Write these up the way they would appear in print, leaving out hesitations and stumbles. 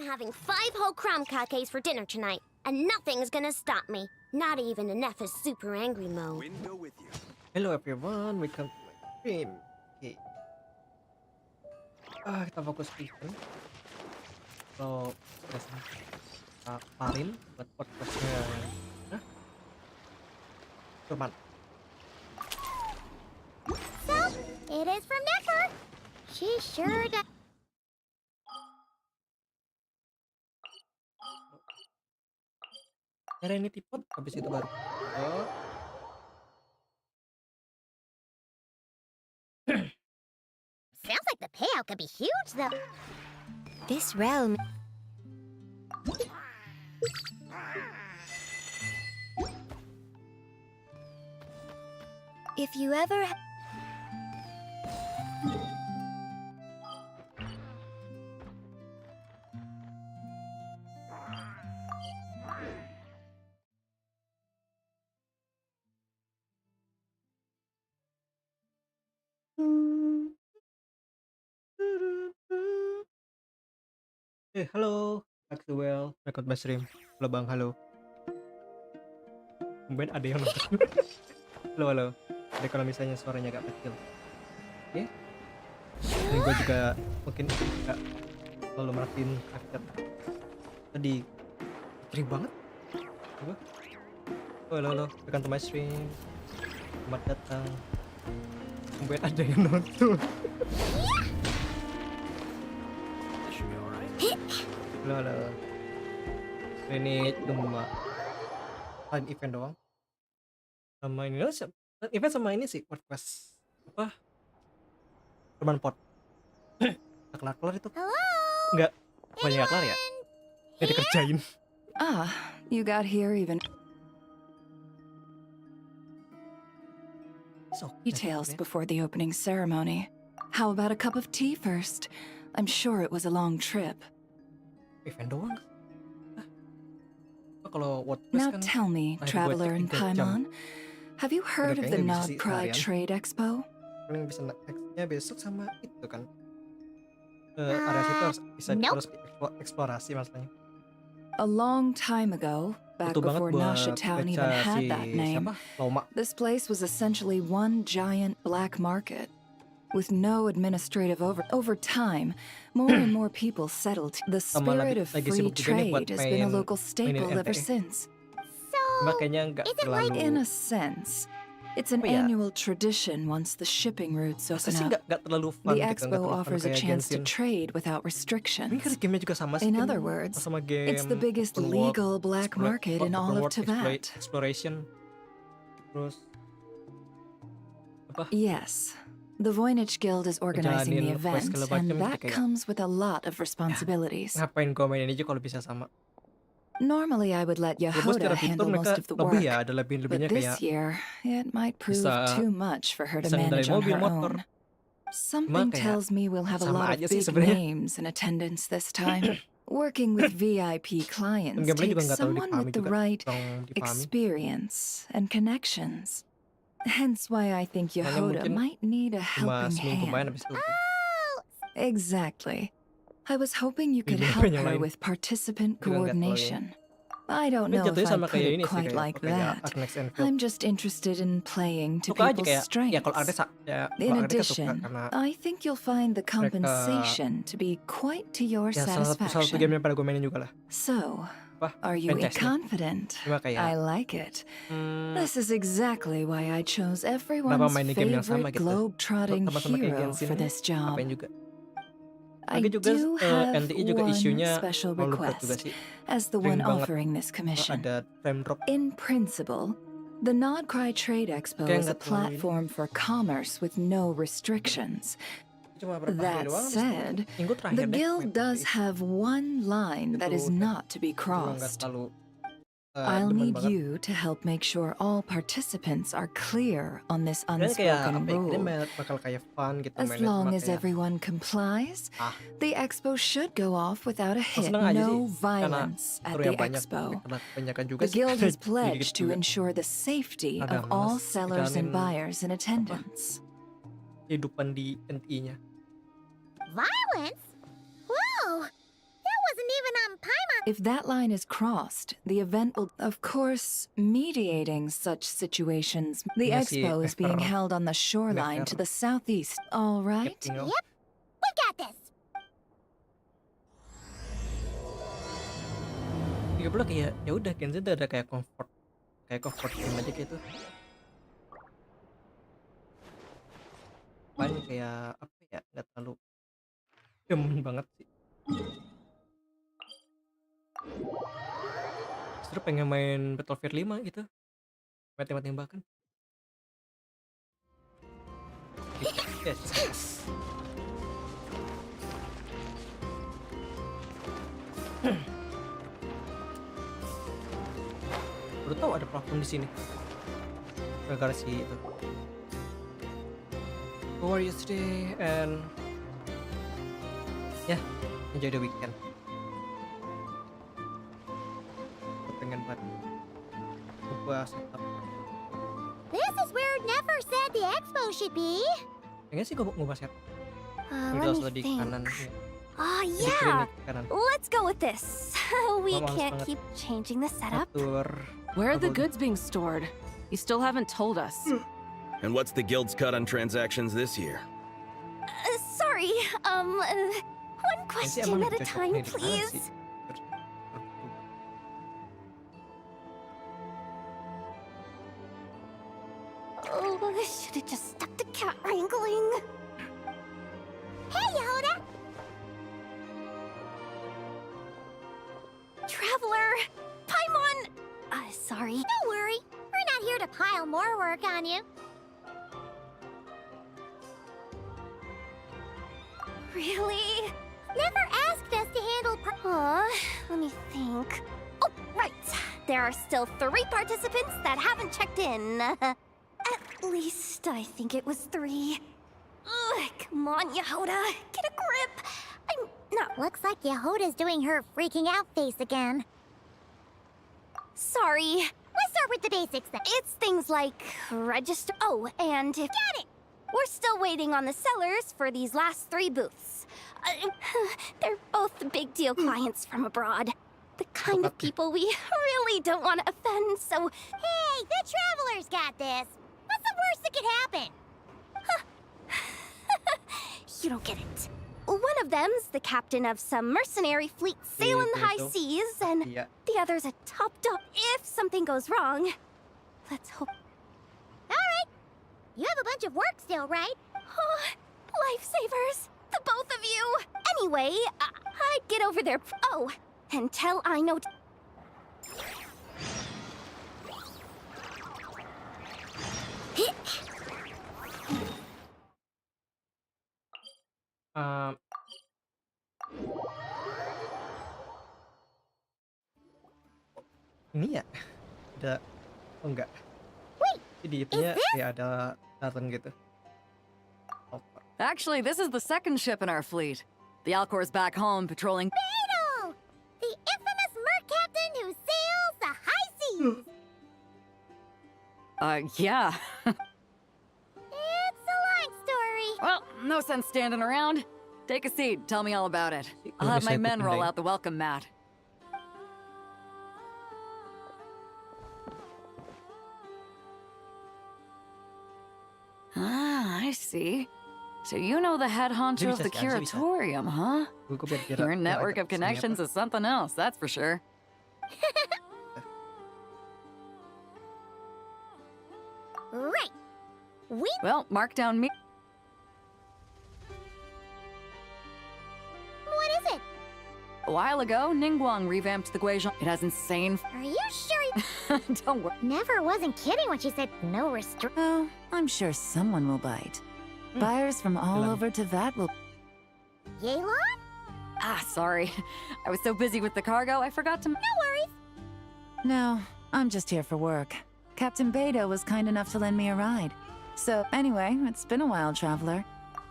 having 5 whole crumb cupcakes for dinner tonight, and nothing's gonna stop me. Not even Nef's super angry mode. Window with you. Hello everyone, welcome to my stream. Oke. Kita fokus ke event. So, kita parin buat podcastnya. Hah? Cuman. So, it is from Nefer. She sure does. Serenity Pot, habis itu baru. Oh. Sounds like the payout could be huge, though. This realm. If you ever. Halo, Axel, record my stream. Halo bang, halo. Mungkin ada yang nonton. halo. Ada kalau misalnya suaranya agak kecil. Oke. Dan gue juga mungkin gak selalu merhatiin karakter. Tadi kering banget. Coba. Halo, welcome to my stream. Selamat datang. Mungkin ada yang nonton. Halo. Ini cuma lain event doang. Sama ini event sama ini sih podcast apa? Teman pot. Kelar itu. Enggak banyak kelar ya? Nggak dikerjain. You got here even. Details before the opening ceremony. How about a cup of tea first? I'm sure it was a long trip. Event doang. Kalau Now kan tell me, traveler in Paimon, have you heard of the Nod Cry Trade Expo? Paling bisa nextnya besok sama itu kan. Area situ harus bisa terus eksplorasi masalahnya. A long time ago, back before Nasha Town even had that name, this place was essentially one giant black market. With no administrative over time, more and more people settled. The spirit of free trade has been a local staple ever since. So, is it like... In a sense, it's an annual tradition once the shipping routes open up. The expo offers a chance to trade without restriction. In other words, it's the biggest legal black market in all of Teyvat. Exploration. Yes. The Voynich Guild is organizing the event, and that comes with a lot of responsibilities. Normally, I would let Yehuda handle most of the work, but this year, it might prove too much for her to manage on her own. Something tells me we'll have a lot of big names in attendance this time. Working with VIP clients takes someone with the right experience and connections. Hence why I think Yehuda might need a helping hand. Exactly. I was hoping you could help her with participant coordination. I don't know if I put it quite like that. I'm just interested in playing to people's strengths. In addition, I think you'll find the compensation to be quite to your satisfaction. So, are you confident? I like it. This is exactly why I chose everyone's favorite globe-trotting hero for this job. I do have one special request, as the one offering this commission. In principle, the Nod Cry Trade Expo is a platform for commerce with no restrictions. That said, the guild does have one line that is not to be crossed. I'll need you to help make sure all participants are clear on this unspoken rule. As long as everyone complies, the expo should go off without a hit. No violence at the expo. The guild has pledged to ensure the safety of all sellers and buyers in attendance. Kehidupan di NTI-nya. Violence? Whoa! That wasn't even If that line is crossed, the event will, of course, mediating such situations. The expo is being held on the shoreline to the southeast, all right? Yep, we got this. 30 kayak ya udah Genshin tuh ada kayak comfort game aja gitu. Paling kayak apa ya, nggak terlalu demen banget sih. Justru pengen main Battlefield 5 gitu, main tembak-tembakan. Yes. Baru tahu ada platform di sini. Gara-gara si itu. How are you today? And yeah, enjoy the weekend. Pengen banget gua setup. This is where it never said the expo should be. Pengen sih gua set. Let me di think. kanan. Oh yeah, let's go with this. We can't keep changing the setup. Where are the goods being stored? You still haven't told us. And what's the guild's cut on transactions this year? Sorry, one question at a time, please. Oh, I should have just stuck to cat wrangling. Hey, Yehuda! Traveler! Paimon! Sorry. Don't worry. We're not here to pile more work on you. Really? Never asked us to handle let me think. Oh, right. There are still 3 participants that haven't checked in. At least I think it was 3. Ugh, come on, Yehuda. Get a grip. I'm not. Looks like Yehuda's doing her freaking out face again. Sorry. Let's start with the basics then. It's things like register. Oh, and if. Got it! We're still waiting on the sellers for these last 3 booths. They're both big deal clients from abroad. The kind of people we really don't want to offend, so. Hey, the travelers got this. What's the worst that could happen? You don't get it. One of them's the captain of some mercenary fleet sailing the high seas, and the other's a top dog. If something goes wrong, let's hope. All right. You have a bunch of work still, right? Oh, lifesavers. The both of you. Anyway, I'd get over there. Oh, until I know. Ini ya ada enggak? Wait, jadi itunya kayak ada datang gitu. Actually, this is the second ship in our fleet. The Alcor's back home patrolling. Beto! The infamous merc captain who sails the high seas! Yeah. It's a long story. Well, no sense standing around. Take a seat, tell me all about it. I'll have my men roll out the welcome mat. Ah, I see. So you know the head honcho of the curatorium, huh? Your network of connections is something else, that's for sure. Right. Well, mark down me. What is it? A while ago, Ningguang revamped the Guizhong. It has insane. Are you sure? Don't worry. Never wasn't kidding when she said no restrict. Oh, I'm sure someone will bite. Buyers from all over Teyvat will. Yelan? Ah, sorry. I was so busy with the cargo, I forgot to. No worries. No, I'm just here for work. Captain Beto was kind enough to lend me a ride. So, anyway, it's been a while, traveler.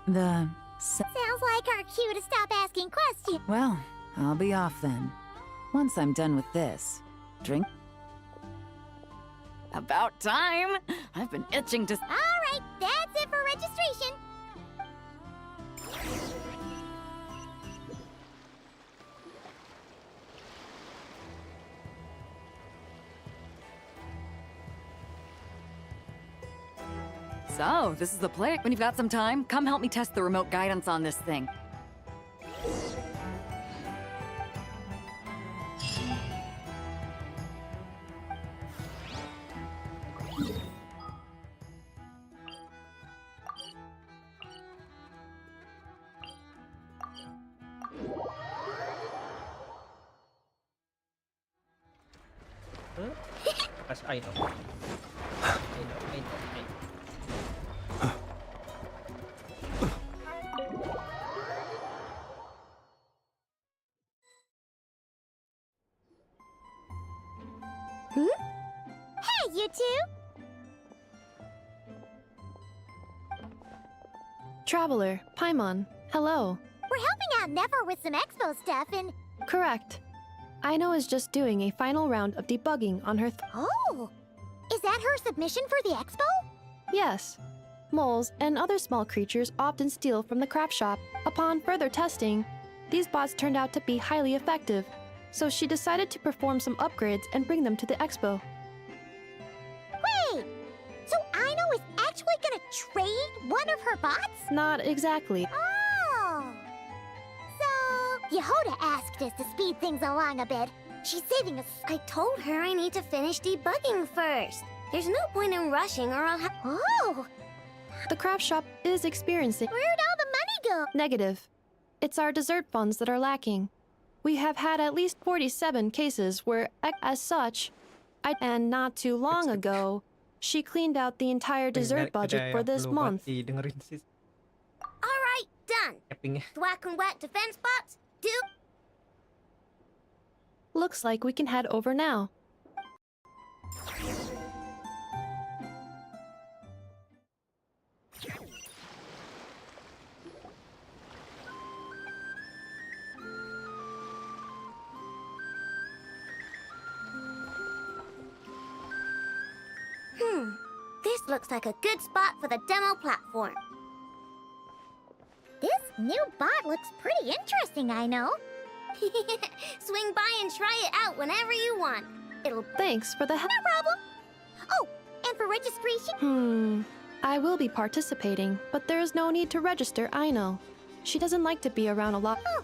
Sounds like our cue to stop asking questions. Well, I'll be off then. Once I'm done with this. Drink. About time! I've been itching to. All right, that's it for registration. So, this is the place. When you've got some time, come help me test the remote guidance on this thing. Kasih I know. I know. Hey, you two! Traveler, Paimon, hello. We're helping out Never with some expo stuff and... Correct. Aino is just doing a final round of debugging on her Oh! Is that her submission for the expo? Yes. Moles and other small creatures often steal from the craft shop. Upon further testing, these bots turned out to be highly effective, so she decided to perform some upgrades and bring them to the expo. Wait! So Aino is actually gonna trade one of her bots? Not exactly. Oh! So, Yehoda asked us to speed things along a bit. She's saving us. I told her I need to finish debugging first. There's no point in rushing or I'll have... Oh! The craft shop is experiencing... Where'd all the money go? Negative. It's our dessert funds that are lacking. We have had at least 47 cases where, as such, and not too long ago, she cleaned out the entire dessert budget for this month. Alright, done. Thwack and whack defense bots? Do... Looks like we can head over now. This looks like a good spot for the demo platform. This new bot looks pretty interesting, I know. Swing by and try it out whenever you want. It'll... Thanks for the help. No problem. Oh, and for registration? I will be participating, but there is no need to register, I know. She doesn't like to be around a lot. Oh,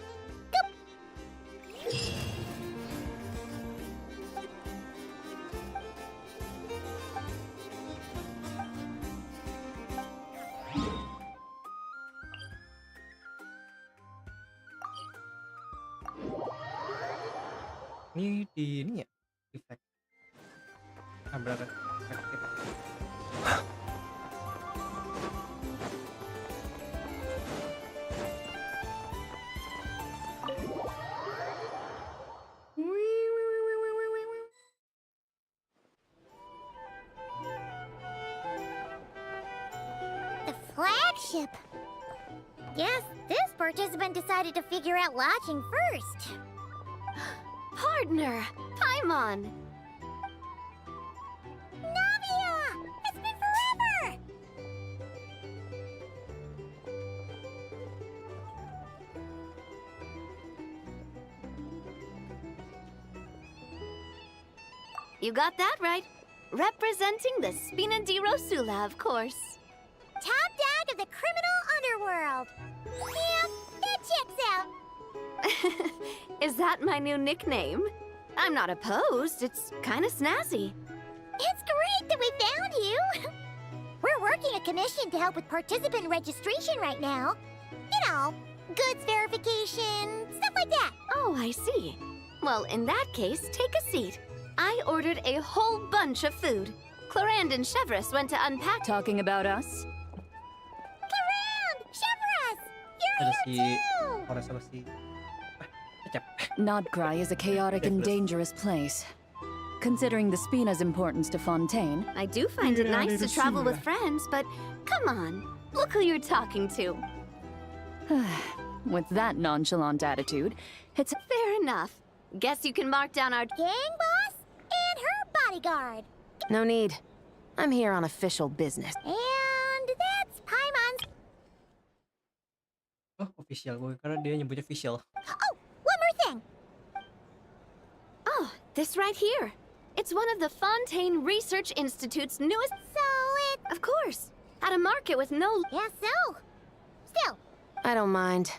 Ini di ini ya, effect. Berapa? the flagship. Guess this participant decided to figure out lodging first. Partner! Paimon! Navia! It's been forever! You got that right. Representing the Spina di Rosula, of course. Top dog of the criminal underworld. Yeah, that checks out. Is that my new nickname? I'm not opposed. It's kind of snazzy. It's great that we found you. We're working a commission to help with participant registration right now. You know, goods verification, stuff like that. Oh, I see. Well, in that case, take a seat. I ordered a whole bunch of food. Clarand and Chevreuse went to unpack. Talking about us? Clarand! Chevreuse! You're here too! Nodcry is a chaotic and dangerous place. Considering the Spina's importance to Fontaine, I do find it nice to travel with friends, but come on, look who you're talking to. with that nonchalant attitude, it's Fair enough. Guess you can mark down our Gang boss and her bodyguard. No need. I'm here on official business. And that's Paimon's... Oh, official. Karena dia nyebutnya official. Oh, one more thing. Oh, this right here. It's one of the Fontaine Research Institute's newest... So it... Of course. At a market with no... Yeah, so? Still. I don't mind.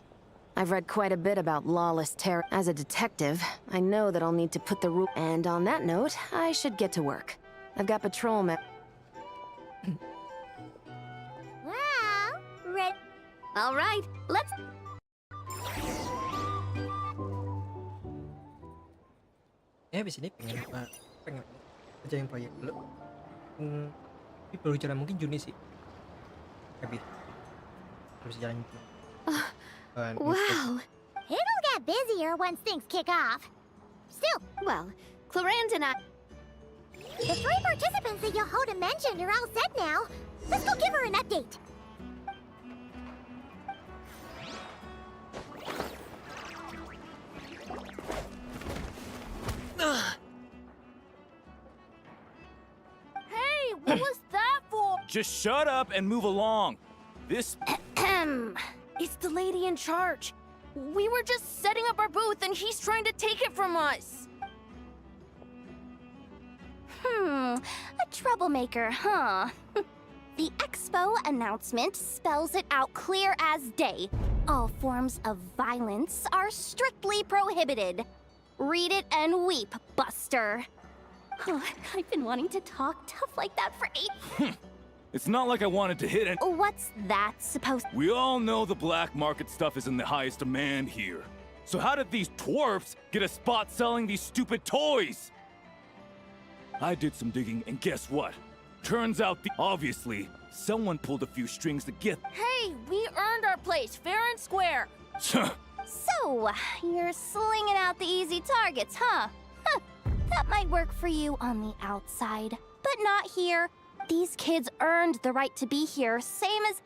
I've read quite a bit about lawless terror. As a detective, I know that I'll need to put the rule. And on that note, I should get to work. I've got patrolmen. Well, red. All right, let's... Ya habis ini pengen kerjain proyek dulu. Tapi baru jalan mungkin Juni sih. Habis. Terus jalan Juni. Wow. It'll get busier once things kick off. Still. Well, Kelarin and I... The 3 participants that Yehoda mentioned are all set now. Let's go give her an update. Hey, what was that for? Just shut up and move along. This... It's the lady in charge. We were just setting up our booth and he's trying to take it from us. A troublemaker, huh? The expo announcement spells it out clear as day. All forms of violence are strictly prohibited. Read it and weep, Buster. I've been wanting to talk tough like that for 8... It's not like I wanted to hit it. What's that supposed... We all know the black market stuff is in the highest demand here. So how did these twerps get a spot selling these stupid toys? I did some digging, and guess what? Turns out obviously, someone pulled a few strings to get... Hey, we earned our place, fair and square. So, you're slinging out the easy targets, huh? That might work for you on the outside, but not here. These kids earned the right to be here, same as...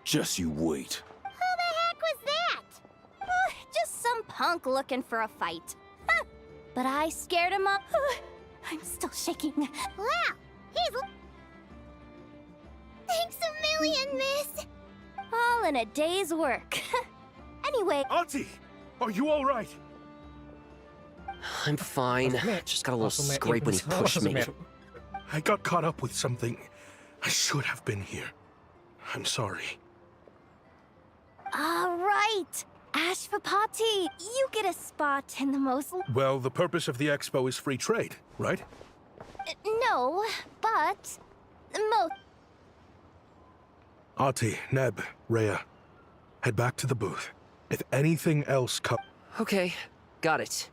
Just you wait. Who the heck was that? Just some punk looking for a fight. But I scared him off. I'm still shaking. Wow, he's... Thanks a million, miss. All in a day's work. Anyway... Auntie, are you all right? I'm fine. Just got a little scrape when he pushed me. I got caught up with something. I should have been here. I'm sorry. All right. Ashvapati, you get a spot in the most... Well, the purpose of the expo is free trade, right? No, but... most... Ati, Neb, Rhea, head back to the booth. If anything else comes... Okay, got it.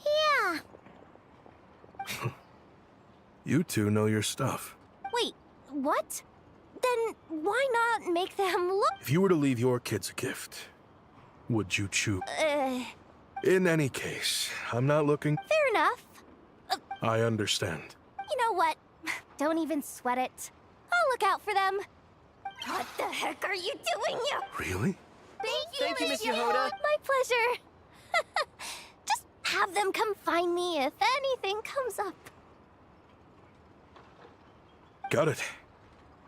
Yeah. You two know your stuff. Wait, what? Then why not make them look... If you were to leave your kids a gift, would you choose? In any case, I'm not looking... Fair enough. I understand. You know what? Don't even sweat it. I'll look out for them. What the heck are you doing? Really? Thank you, Miss Yehoda. My pleasure. Just have them come find me if anything comes up. Got it.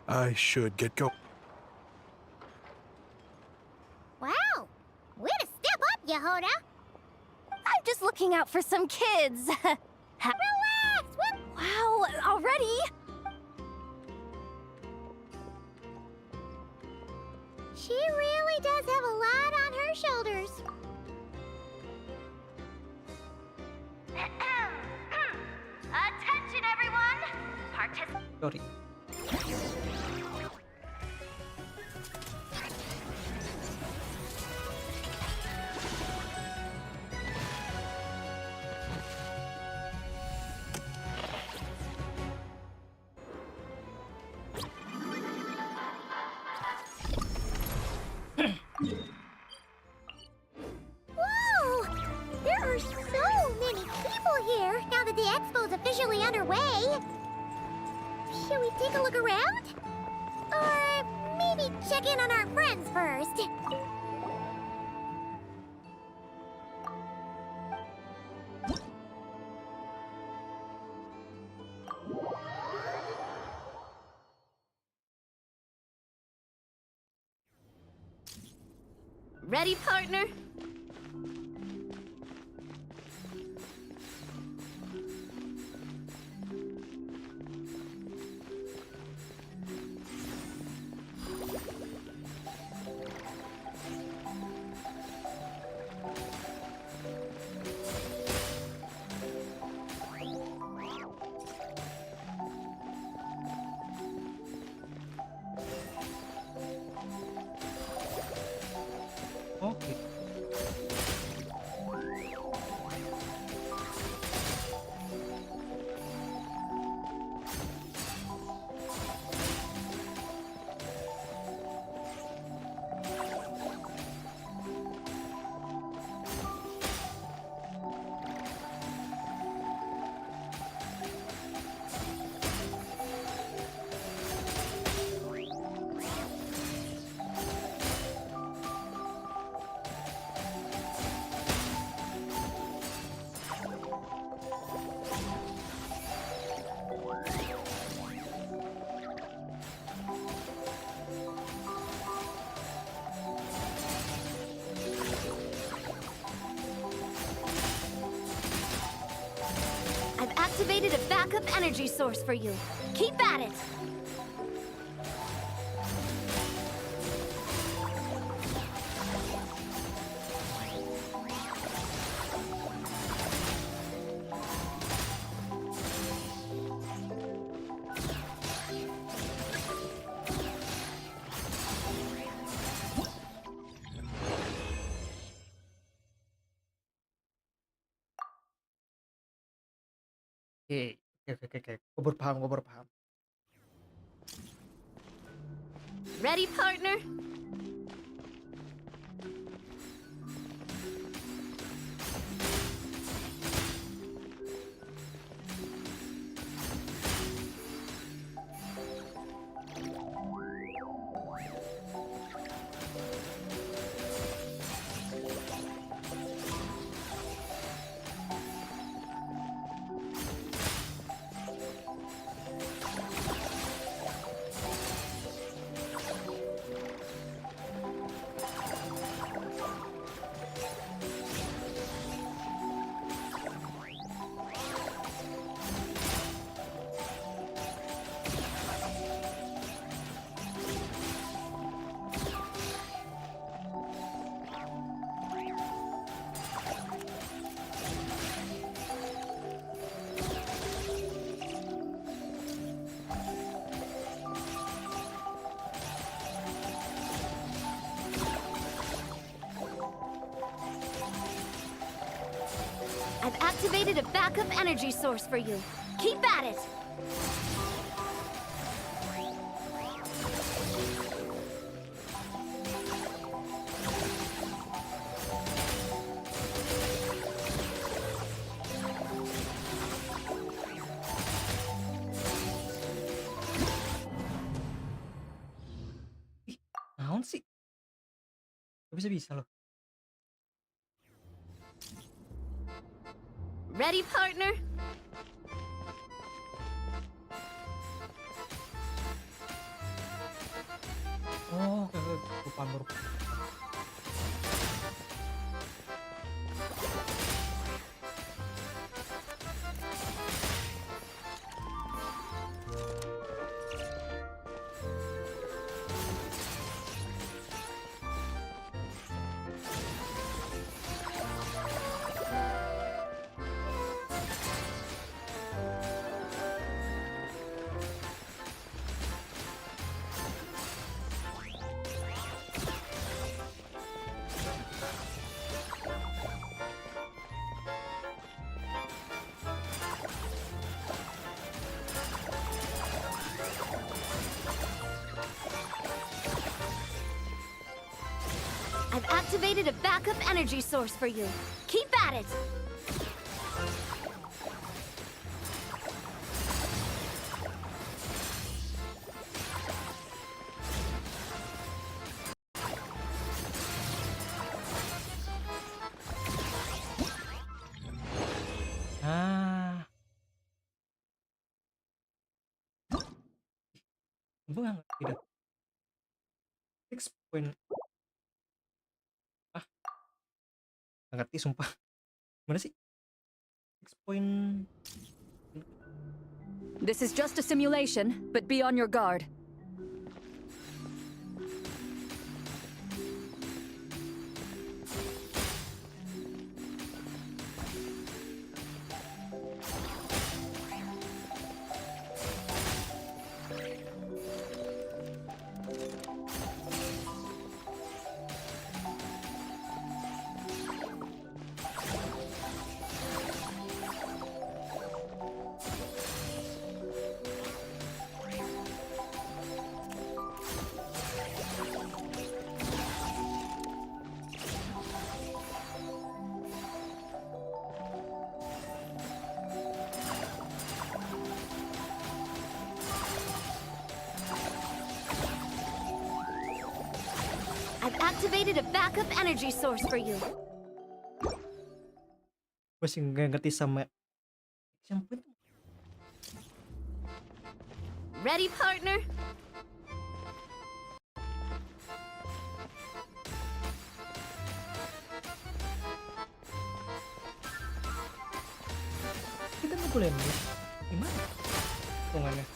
I should get going. Wow. Way to step up, Yehoda. I'm just looking out for some kids. Relax! Wow, already? She really does have a lot on her shoulders. Attention, everyone! Sorry. Whoa! There are so many people here now that the expo's officially underway. Should we take a look around? Or maybe check in on our friends first? Ready, partner? Oke. I've activated a backup energy source for you. Keep at it! Oke. Gue baru paham. Ready, partner? I've activated a backup energy source for you. Keep at it! Naon sih? Gak bisa loh. Ready, partner? Oh, baru. I've activated a backup energy source for you. Keep at it! Gue nggak ngerti dah. 6 point. Nggak ngerti sumpah. Mana sih? 6 point. This is just a simulation, but be on your guard. activated a backup energy source for you. Gue sih nggak ngerti sama shampoo. Ready, partner? Kita nggak boleh nih. Gimana? Hitungannya.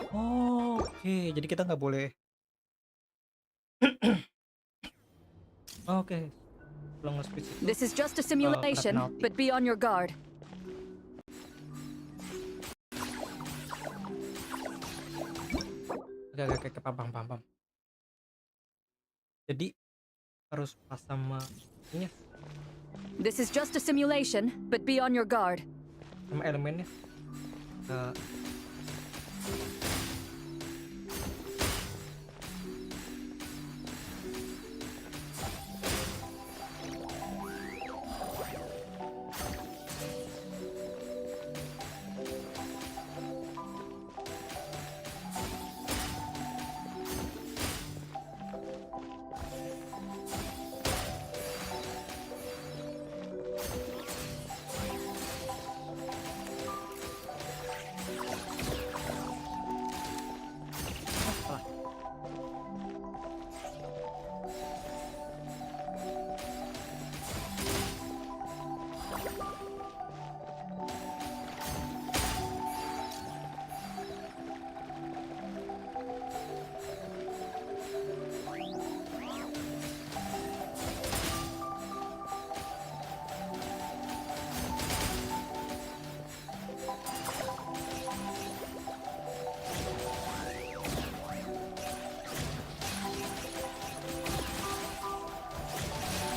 Oke, jadi kita nggak boleh. Oke, belum nge-switch itu. This is just a simulation, but be on your guard. Oke, paham. Jadi harus pas sama ini, This is just a simulation, but be on your guard. sama elemennya.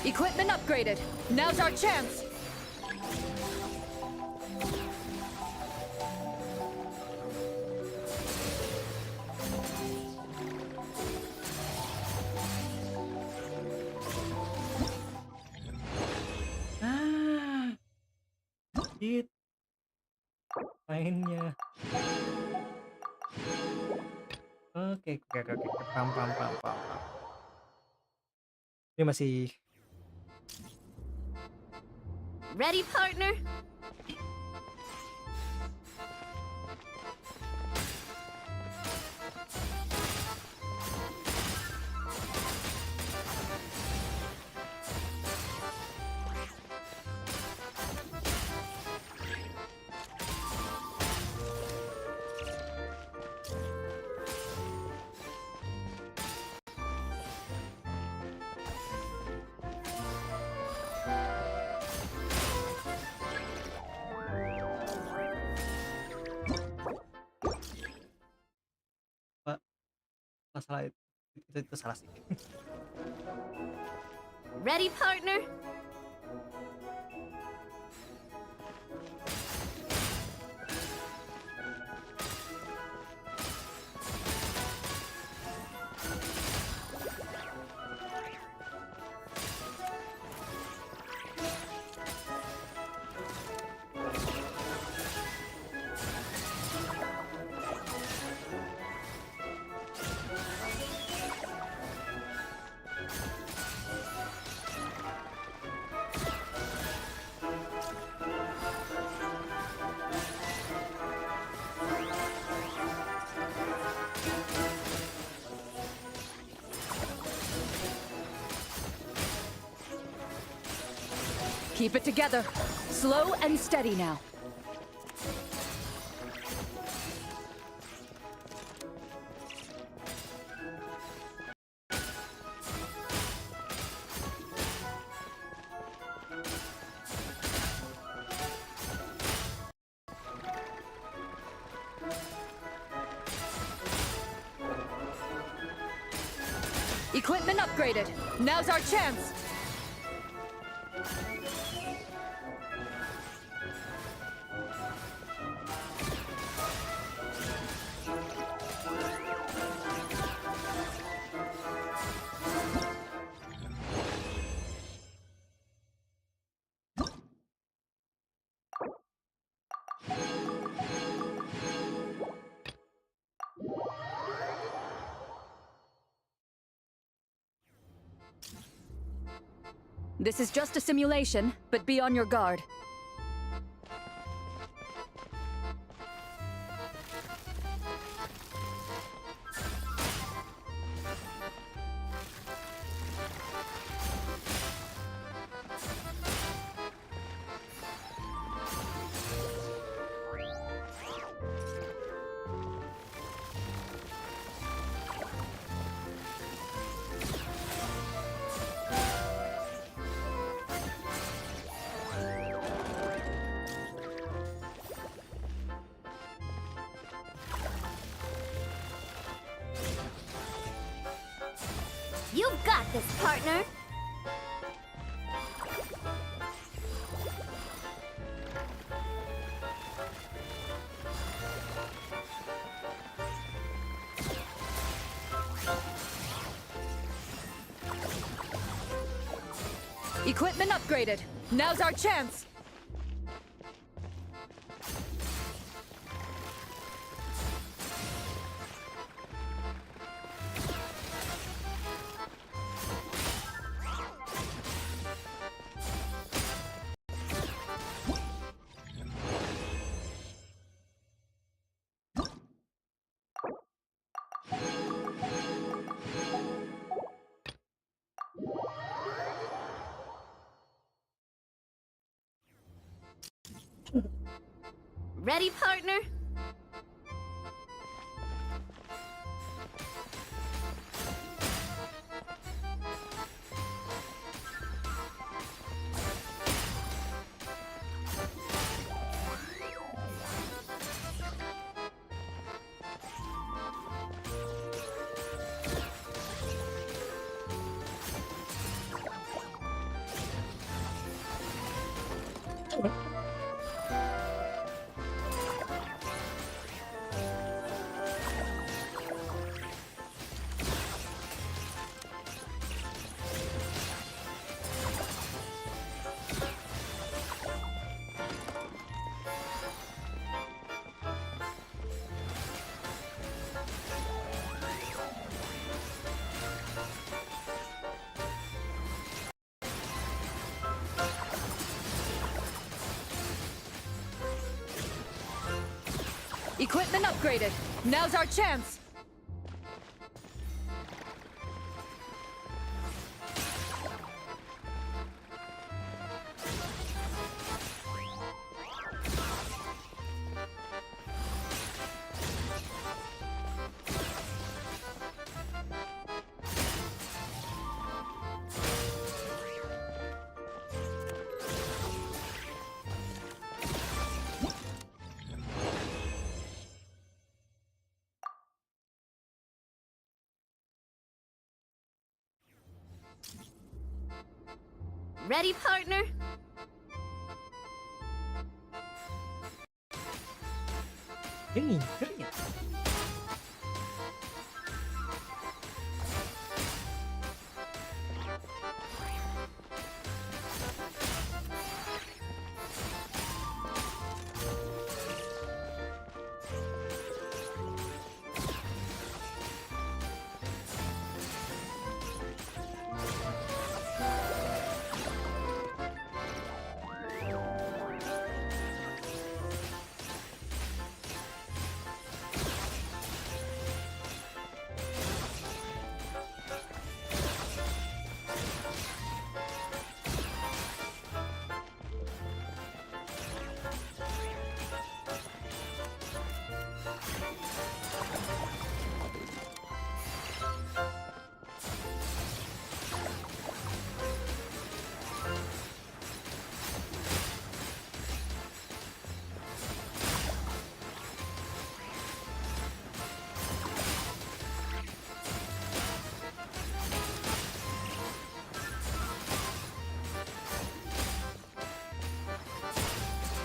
Equipment upgraded. Now's our chance. Sedikit mainnya. Oke, paham. Ini masih Ready, partner? masalah itu salah sih. Ready, partner? Keep it together. Slow and steady now. Equipment upgraded. Now's our chance. This is just a simulation, but be on your guard. You've got this, partner! Equipment upgraded. Now's our chance. Ready, partner? Equipment upgraded. Now's our chance. Ready, partner? Dingin ya.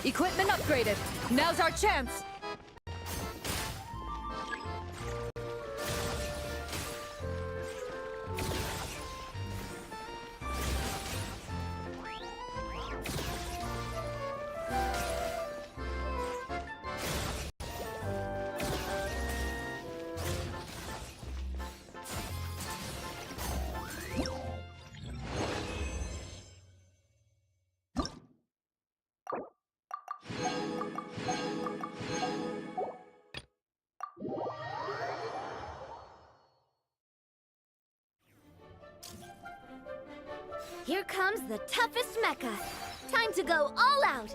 Equipment upgraded. Now's our chance. Here comes the toughest mecha. Time to go all out.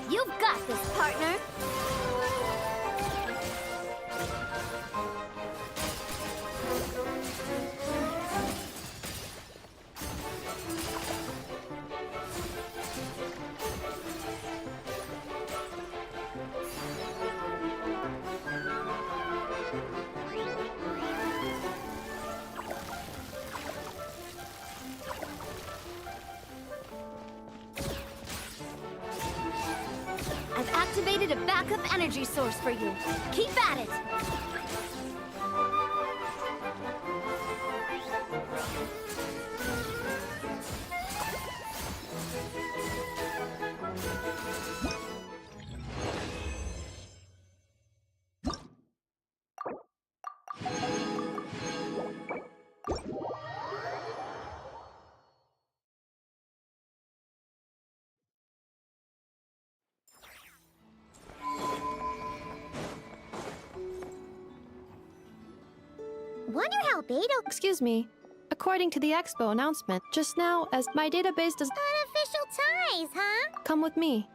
You've got this, partner. I've activated a backup energy source for you. Keep at it! Wonder how Beto... Excuse me. According to the expo announcement, just now, as my database does... Unofficial ties, huh? Come with me.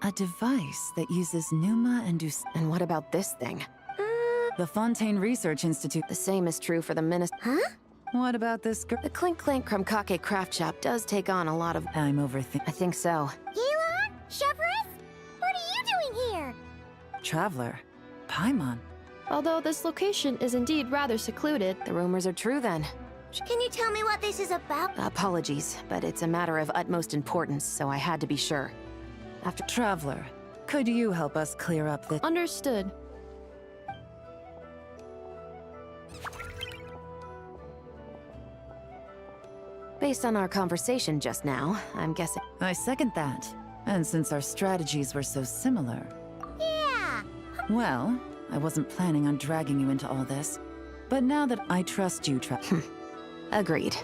A device that uses Numa and And what about this thing? the Fontaine Research Institute. The same is true for the minister. Huh? What about this girl? The Clink Clank Krumkake craft shop does take on a lot of... I'm overthinking. I think so. Gila? Chevrolet? What are you doing here? Traveler. Paimon. Although this location is indeed rather secluded, The rumors are true then. Can you tell me what this is about? Apologies, but it's a matter of utmost importance, so I had to be sure. After... Traveler. Could you help us clear up the... understood. Based on our conversation just now, I'm guessing... I second that. And since our strategies were so similar... Yeah! Well, I wasn't planning on dragging you into all this. But now that I trust you, Agreed.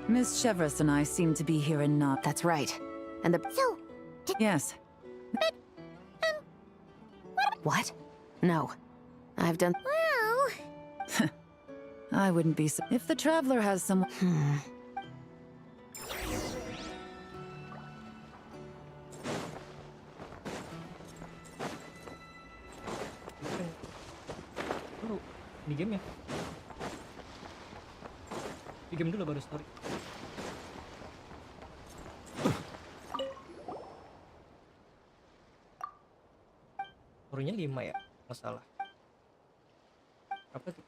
Miss Chevrolet and I seem to be here in not... That's right. And the... So, Yes. What? No. I've done... well... I wouldn't be so... If the Traveler has some... Dulu di game ya. Di game dulu baru story. Storynya 5 ya, nggak salah. Apa tuh?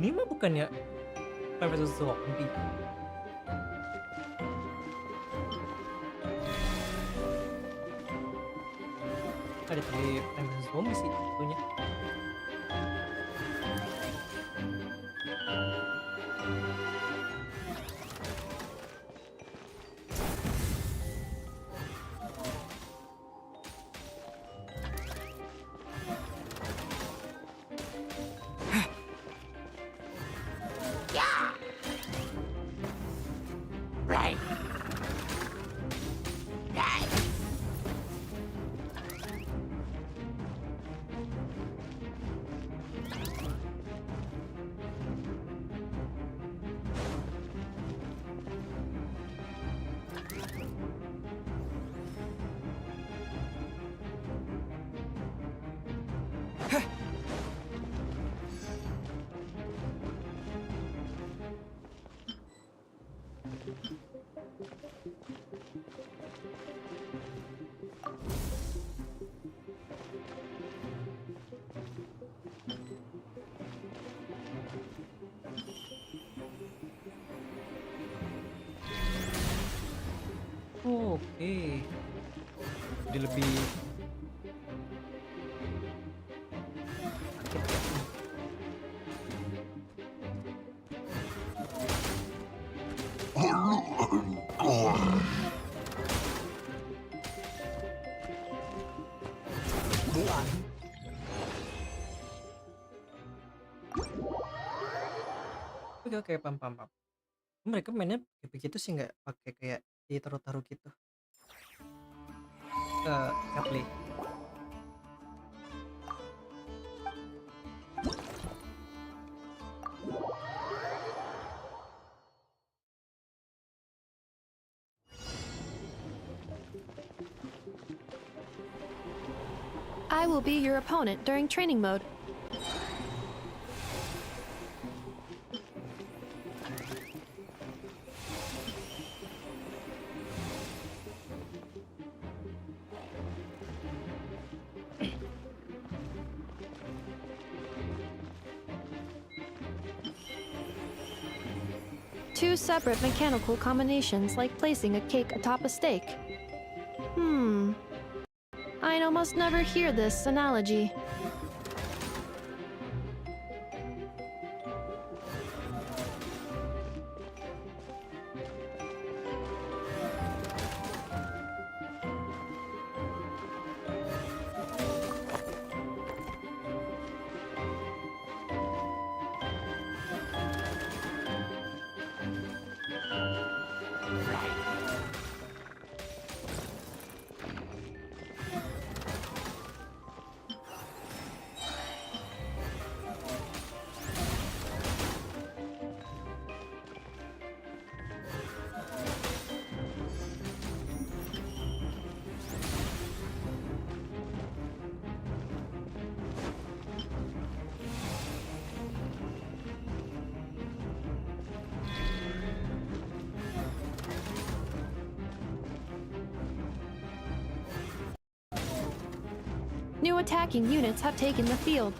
Ini mah bukannya Plan vs Zombie. Ada tadi Plan vs Zombie sih tentunya. Oke. Jadi lebih Oke, pam. Mereka mainnya kayak begitu sih, nggak pakai kayak ditaruh-taruh gitu. Gaple. I will be your opponent during training mode. Two separate mechanical combinations, like placing a cake atop a steak. I'd almost never hear this analogy. New attacking units have taken the field.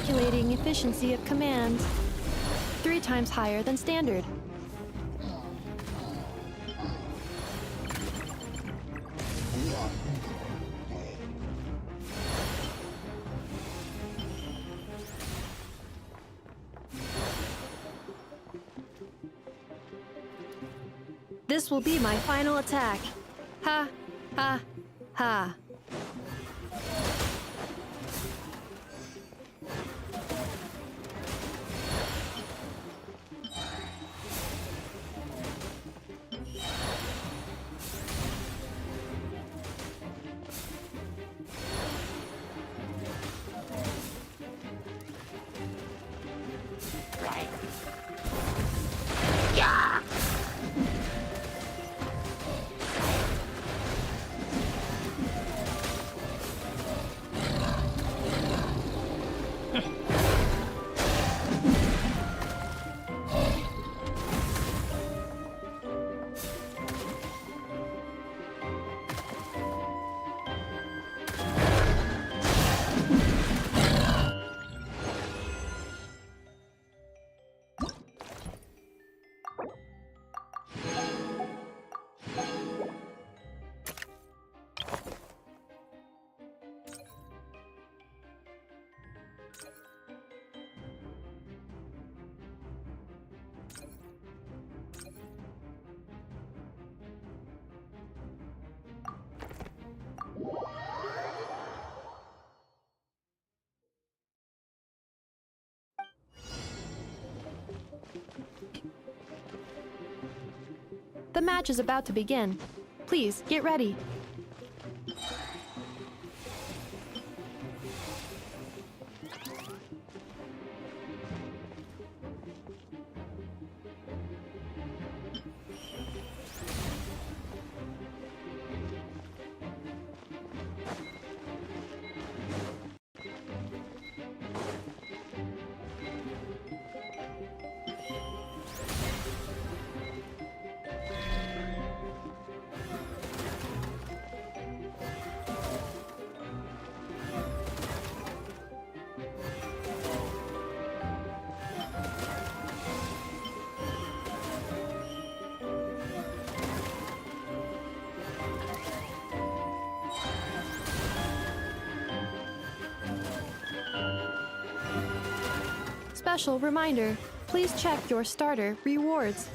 Calculating efficiency of command. 3 times higher than standard. This will be my final attack. Ha, ha, ha. The match is about to begin. Please, get ready. Special reminder, please check your starter rewards.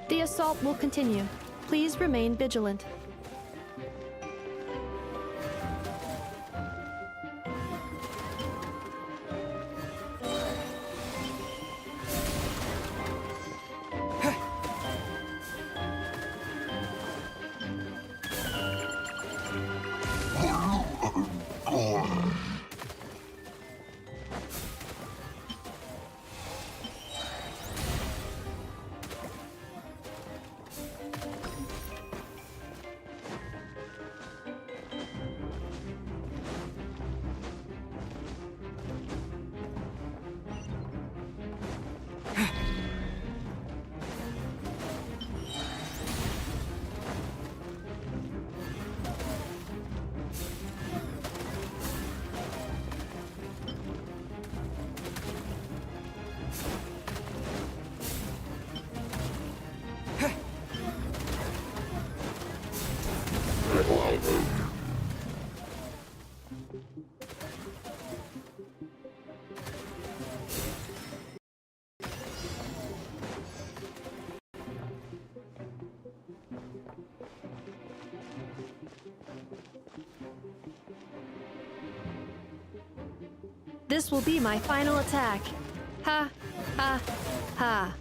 The assault will continue. Please remain vigilant. This will be my final attack. Ha, ha, ha.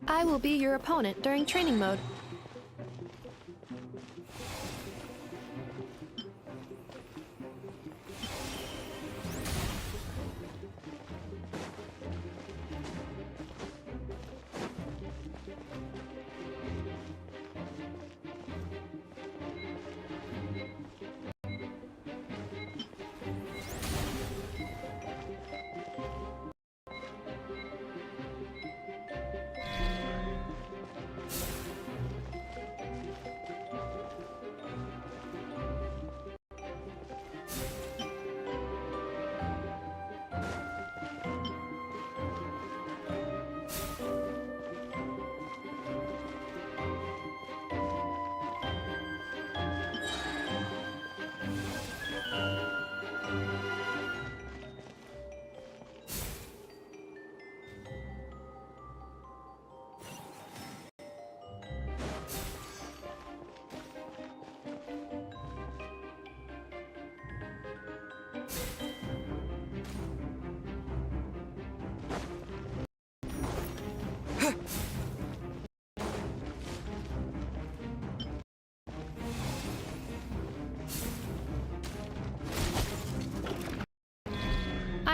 I will be your opponent during training mode.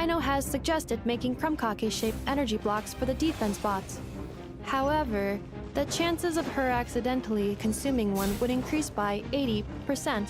Dino has suggested making Krumkake-shaped energy blocks for the defense bots. However, the chances of her accidentally consuming one would increase by 80%.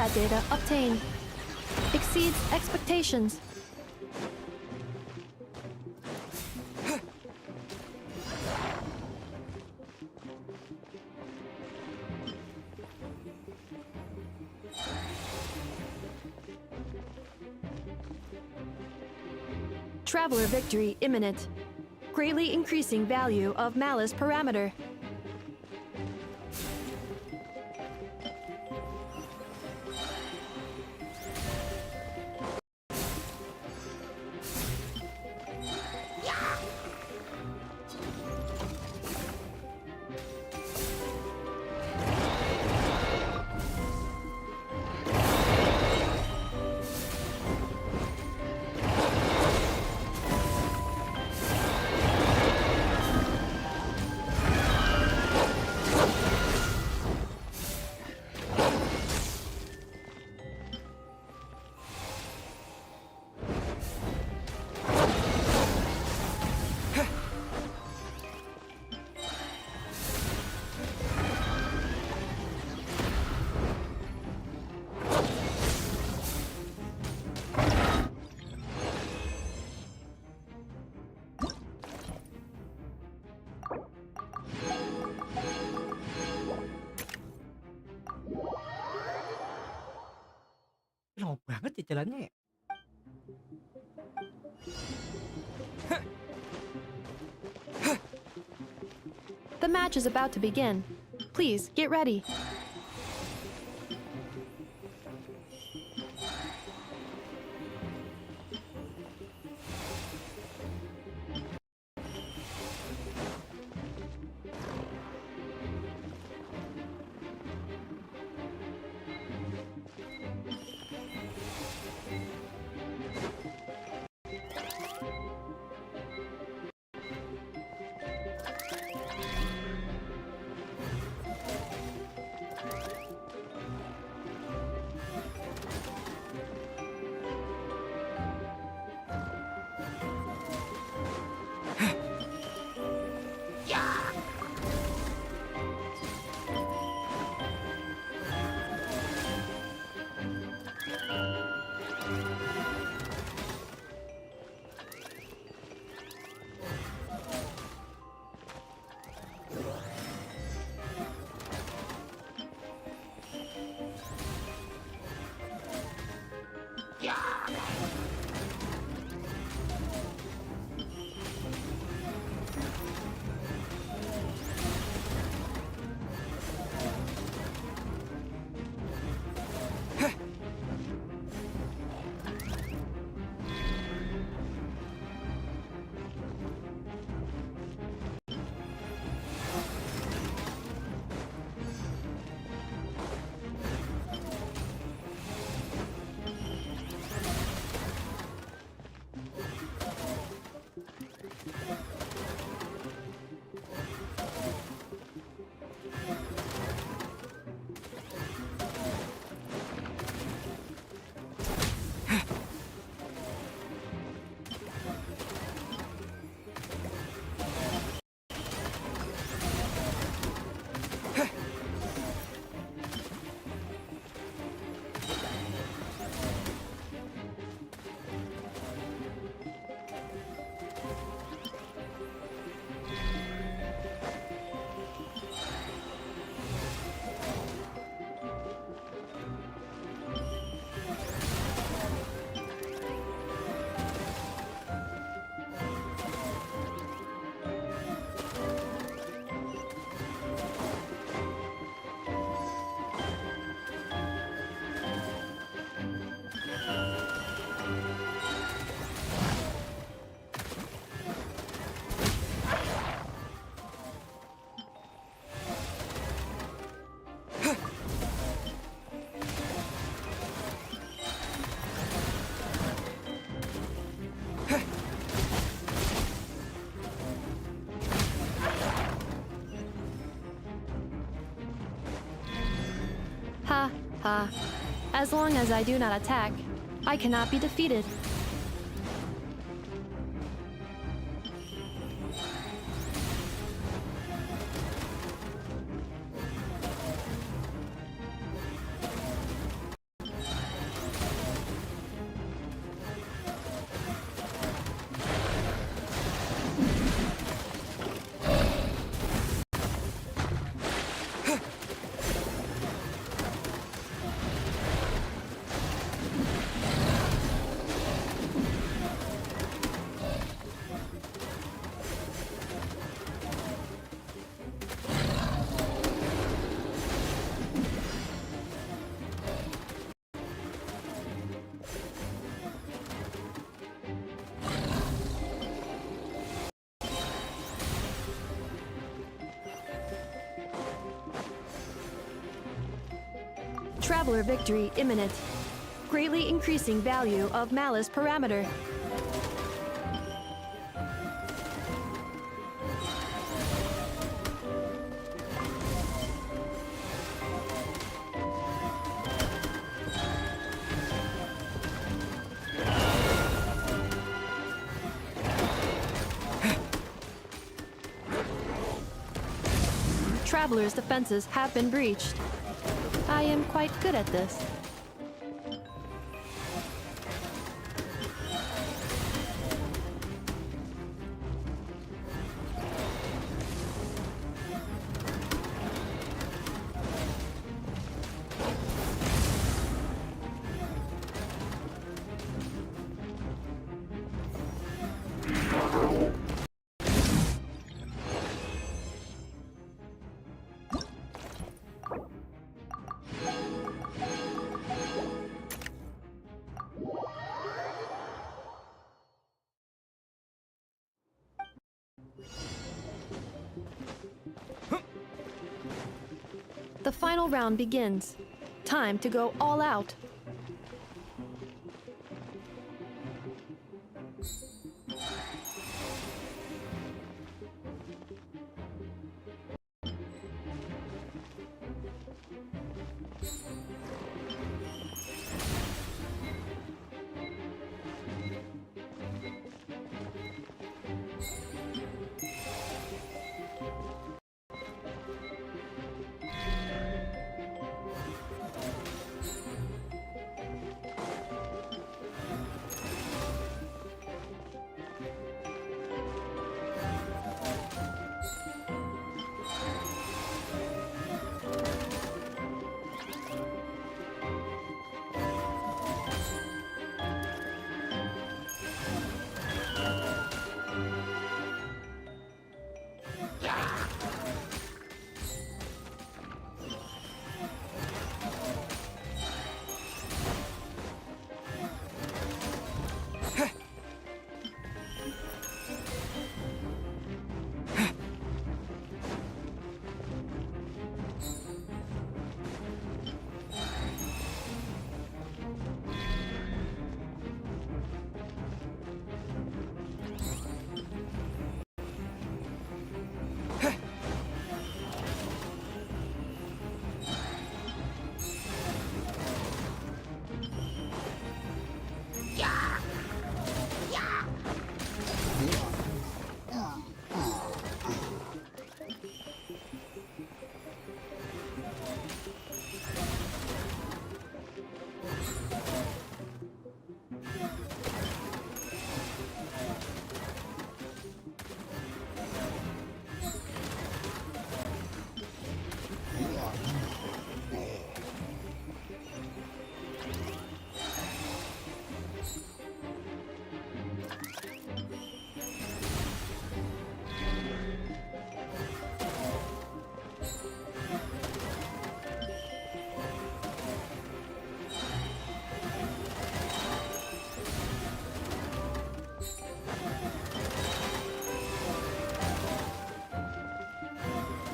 combat data obtained exceeds expectations. Traveler victory imminent. Greatly increasing value of malice parameter. Lama banget ya jalannya ya. The match is about to begin. Please get ready. Ha ha. As long as I do not attack, I cannot be defeated. Traveler victory imminent. Greatly increasing value of malice parameter. Traveler's defenses have been breached. I am quite good at this. The final round begins. Time to go all out.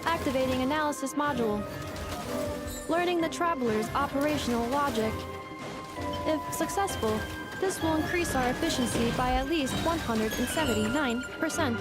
Activating analysis module. Learning the Traveler's operational logic. If successful, this will increase our efficiency by at least 179%.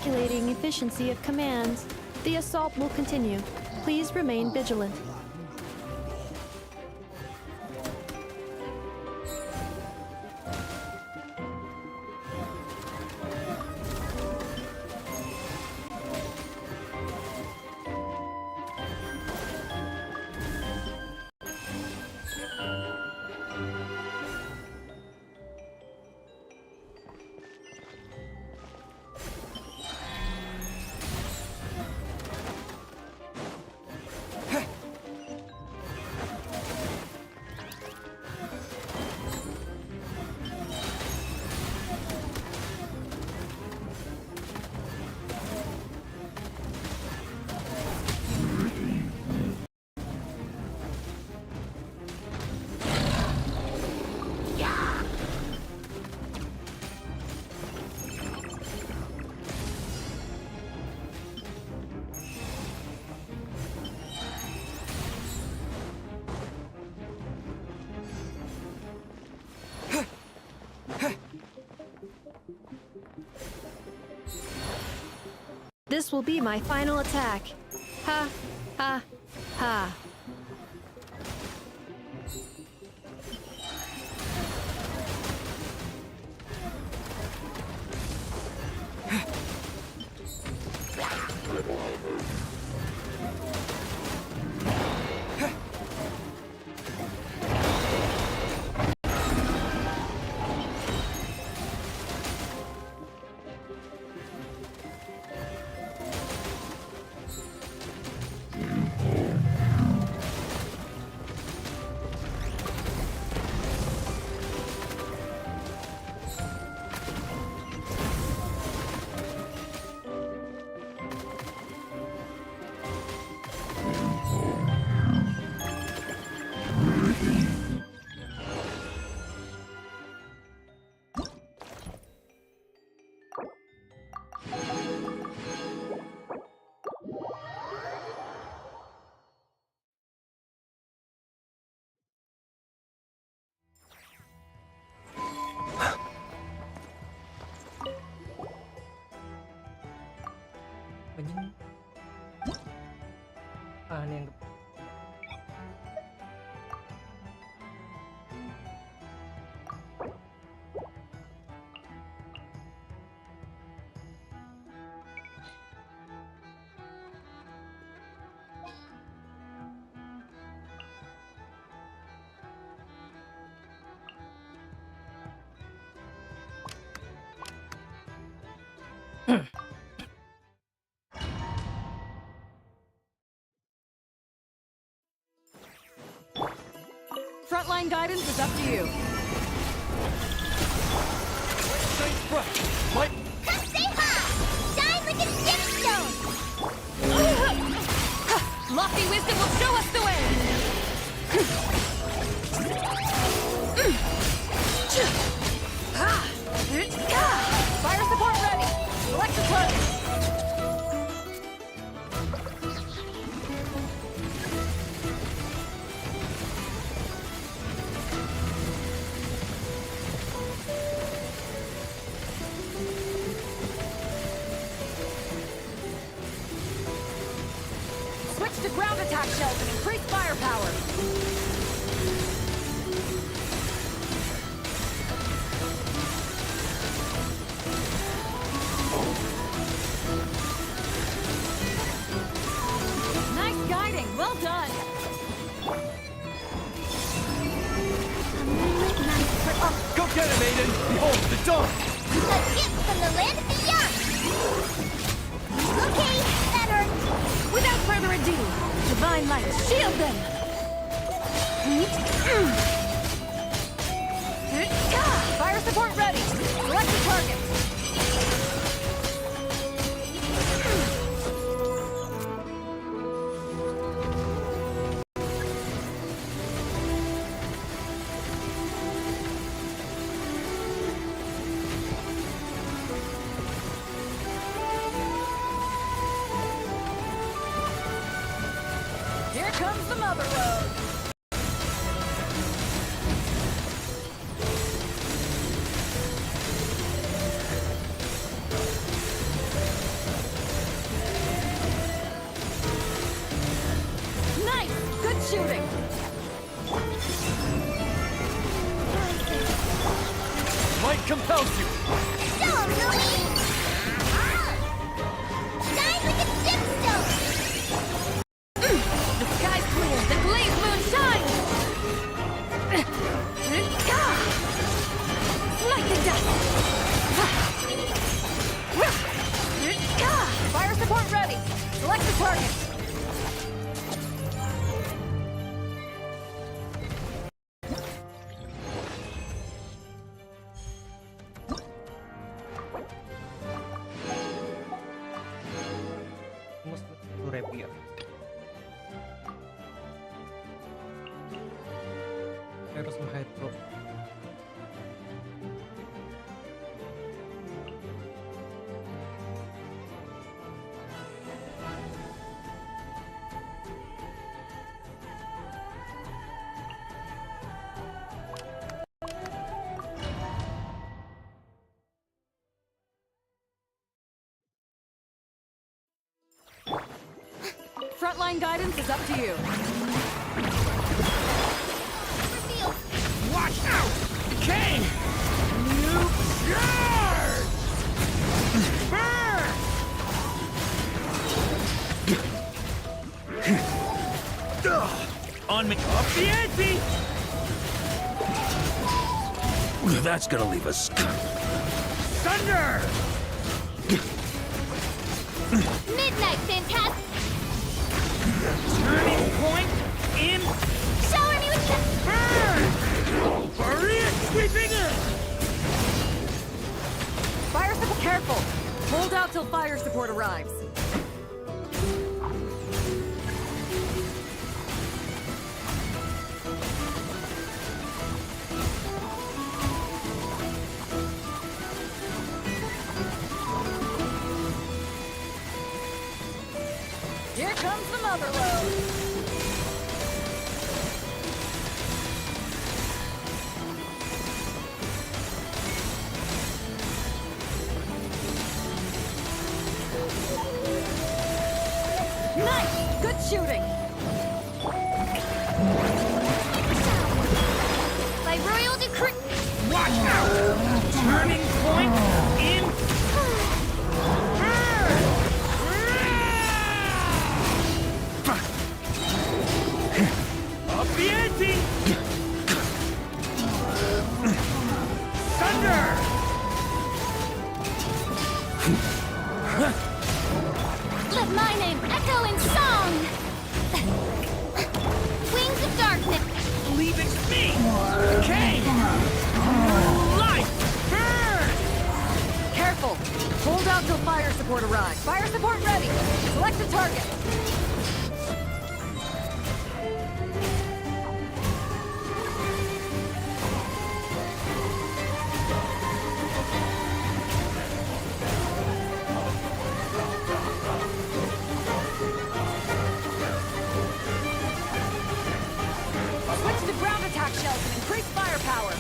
Calculating efficiency of commands. The assault will continue. Please remain vigilant. This will be my final attack. Ha, ha, ha. Aneh yang Frontline guidance is up to you. Come say hi! Shine like a gemstone! Lofty wisdom will show us the way! Fire support ready! Select the target! Switch to ground attack shells and increase firepower! Nice guiding! Well done! Go get it, Aiden! Behold, the dawn! A gift from the land beyond! Okay, that hurt. Without further ado, divine light, shield them! Fire support ready! Select the target! Here comes the mother load! shooting! Might compels you! Don't, Louie! Shine like a gemstone! The sky's clear! The glaze moon shines! Like the dust! Fire support ready! Select the target! Almost 2.000 ya. Harus nge-hide bro. Frontline guidance is up to you. Watch out! Kane! You guard! On me! Up the ante! That's gonna leave us. Thunder! Midnight, fantastic! Turning point in... Shower me with the... Barrier sweeping in! Fire support, careful! Hold out till fire support arrives. Here comes the mother load! Nice! Good shooting! By royal decree... Watch out! Turning point in... Up the ante! Thunder! Let my name echo in song! Wings of darkness! Leave it to me! Kane! Light! Burn! Careful! Hold out till fire support arrives. Fire support ready! Select the target! Switch to ground attack shells and increase firepower!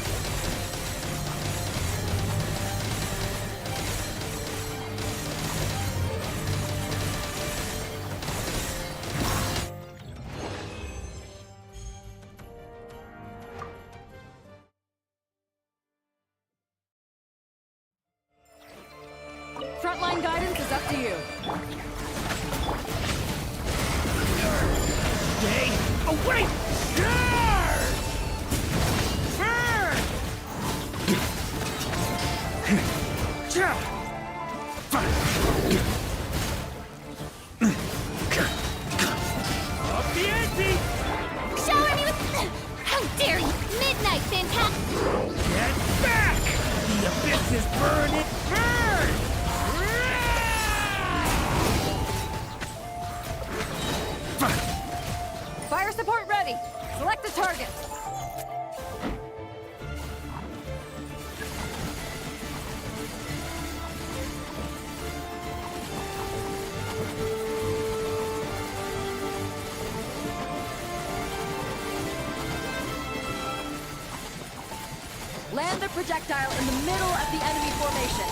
Frontline guidance is up to you. Stay away! Guard! Burn! Up the ante! Shower me with... How dare you! Midnight, fantastic! Get back! The abyss is burning! Burn! Fire support ready! Select the target! Land the projectile in the middle of the enemy formation.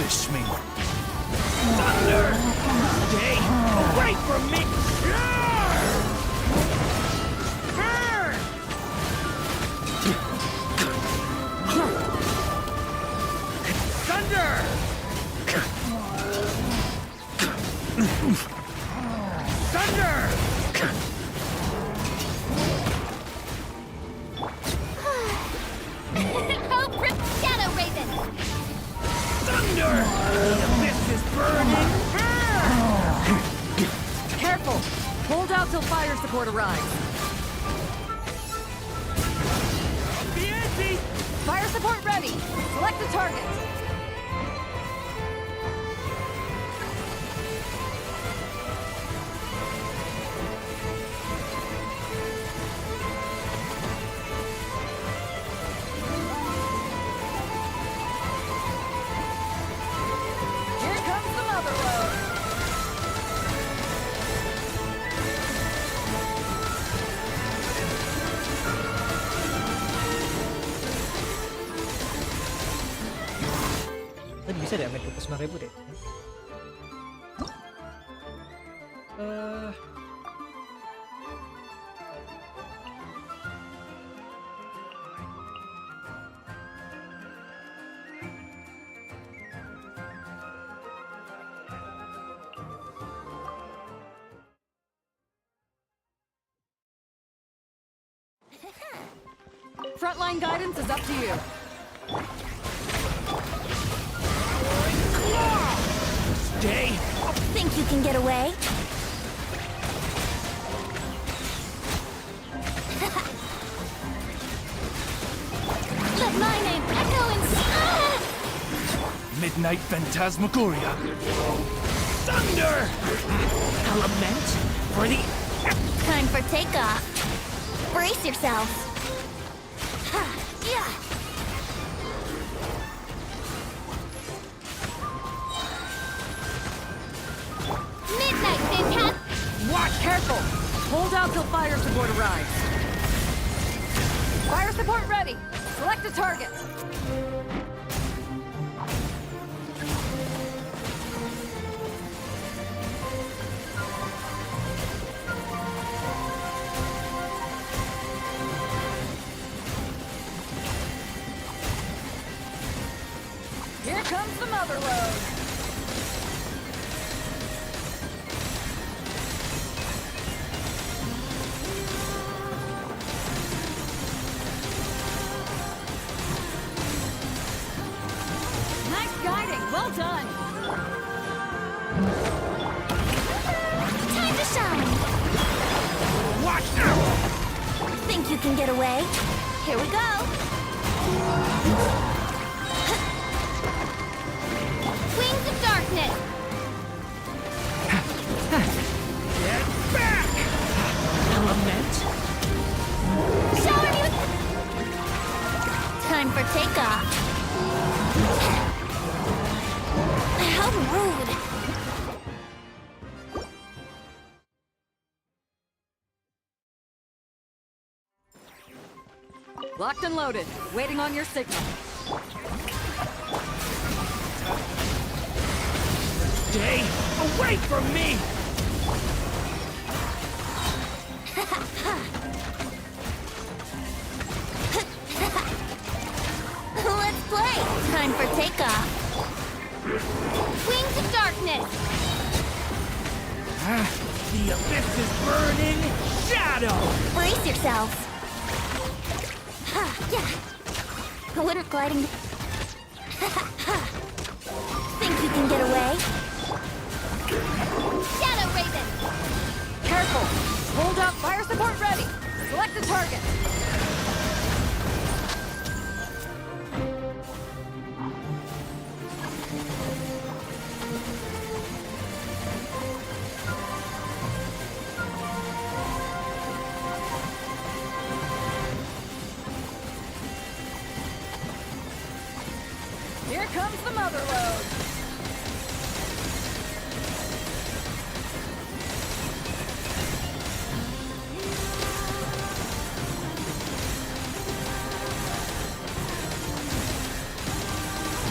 squish me. Thunder! Stay away from me! Thunder! Thunder! Oh, Rip Shadow Raven! Thunder! The abyss is burning! Careful! Hold out till fire support arrives. Fianti! Fire support ready! Select the target! Here comes the mother load! Tadi bisa deh, 29.000 deh. Frontline guidance is up to you. Stay! Think you can get away? Let my name echo in... Midnight Phantasmagoria. Thunder! Element for the... Time for takeoff. Brace yourself. Yeah. Midnight Phantasm... Watch careful! Hold out till fire support arrives. Fire support ready! Select a target! Here comes the mother load! Nice guiding! Well done! Time to shine! Watch out! Think you can get away? Here we go! Wings of Darkness! Get back! Element? Shower me with... Time for takeoff. How rude! Locked and loaded, waiting on your signal. Stay away from me! Let's play! Time for takeoff. Wings of Darkness! The abyss is burning! Shadow! Brace yourselves. Yeah. I wouldn't gliding... Think you can get away? Shadow Raven! Careful! Hold out fire support ready! Select a target! Here comes the mother load!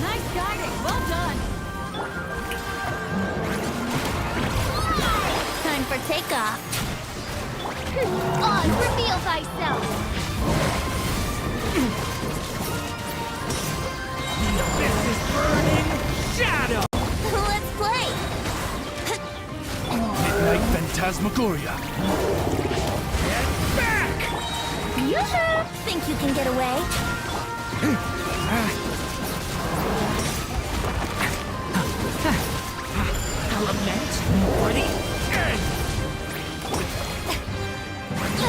Nice guiding, well done! take off. On, reveal thyself. The abyss is burning shadow. Let's play. Midnight Phantasmagoria. Get back! Yoo-hoo! Think you can get away? Element for the end!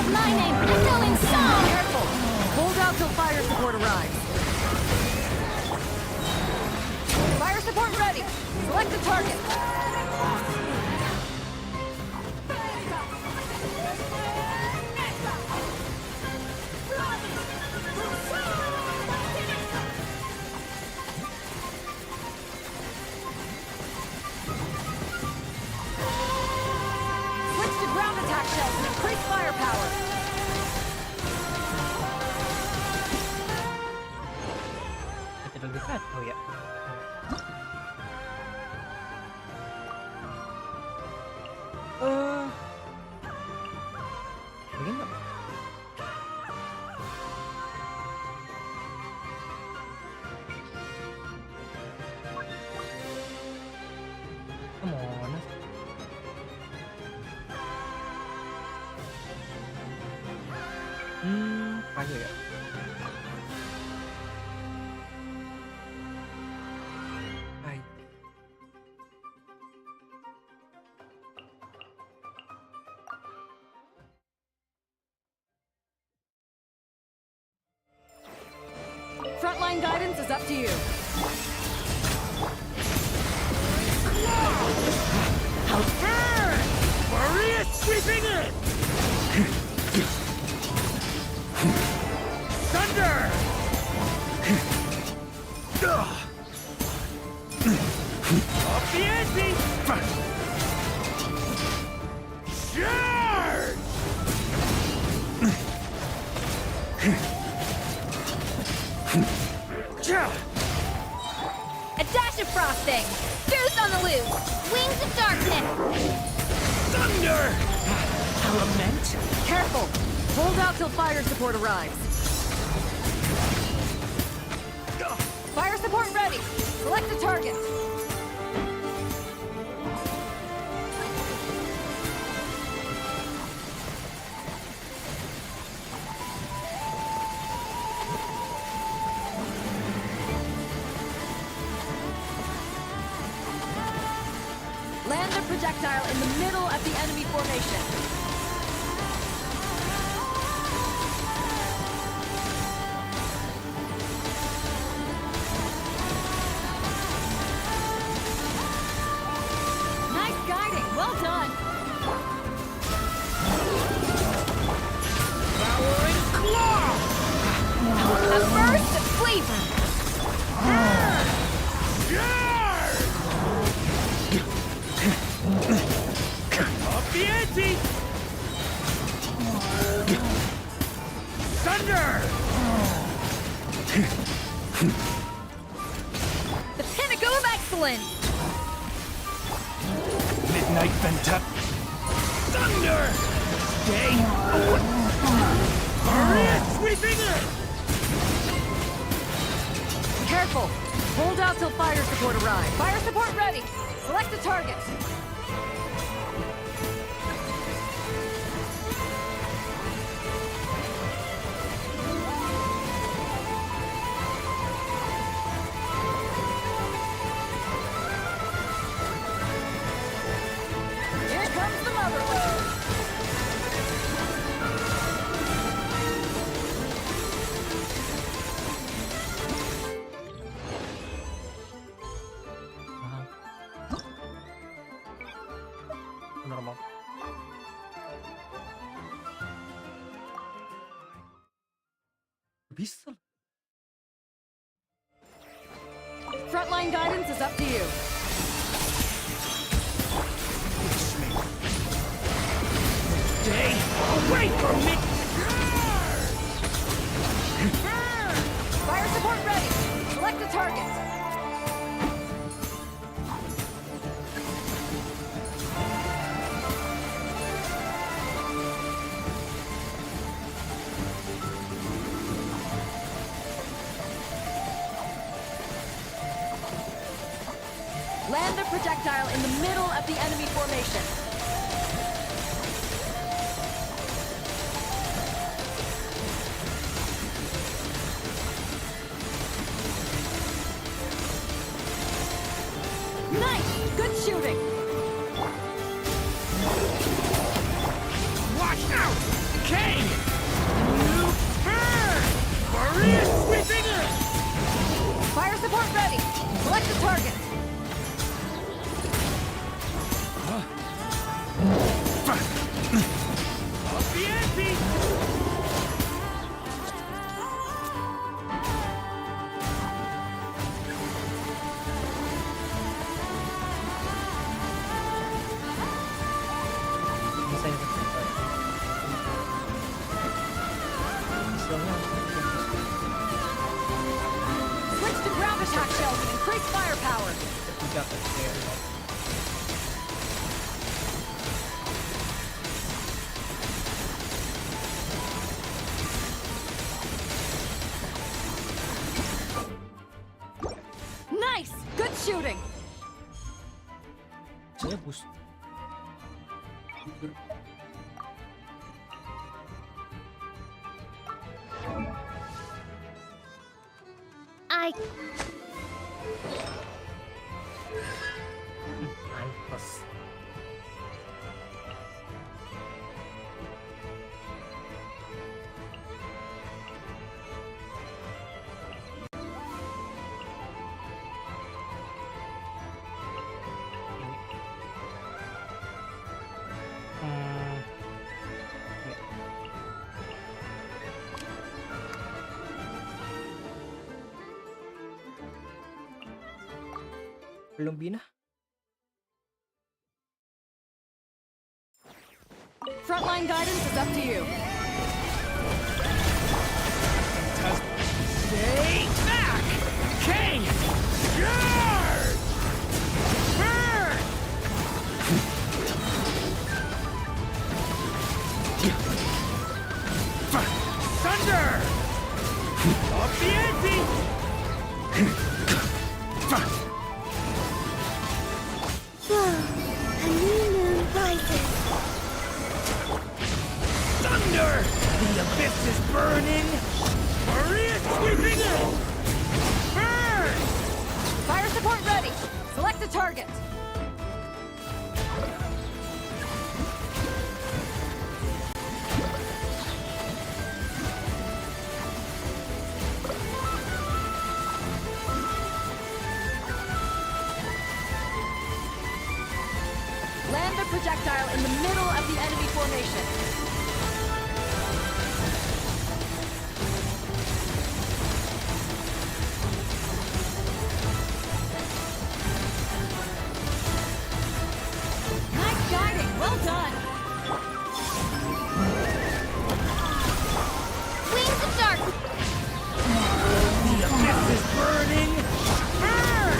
My name is going so Careful! Hold out till fire support arrives. Fire support ready! Select the target! Switch to ground attack shells and increase firepower! Tidak lebih kacau ya. Begini nggak? Kemana? Kayu ya. Kayu. Frontline guidance is up to you. Burn! Maria sweeping in! Thunder! Up the ante! Charge! A dash of frosting. Juice on the loose. Wings of darkness. Thunder! Element? Careful! Hold out till fire support arrives. Fire support ready! Select the target! Land the projectile in the middle of the enemy formation. Nice guiding, well done. Devouring claw! A burst of flavor. Charge! Up the ante! Thunder! The pinnacle of excellence. Midnight Phantom. Thunder! Stay! Maria sweeping in! Careful! Hold out till fire support arrives. Fire support ready! Select the target! Here comes the mother load! Normal. Bisa. Frontline guidance is up to you. Stay away from me! Fire support ready! Select the target! projectile in the middle of the enemy formation. Nice! Good shooting! Watch out! Kane! You burn! Maria sweeping it! Fire support ready! Select the target! Up the ante! Bisa ya, Switch to ground attack shells and increase firepower! Nice! Good shooting! Saya bus. Mampus. Belum bina. Frontline guidance is up to you. Stay back! Kane! Charge! Burn! Thunder! Up the ante! A new moon rises. Thunder! The abyss is burning! Maria sweeping it! Burn! Fire support ready! Select the target! Land the projectile in the middle of the enemy formation. Nice guiding! Well done! Wings of dark. The abyss is burning! Burn!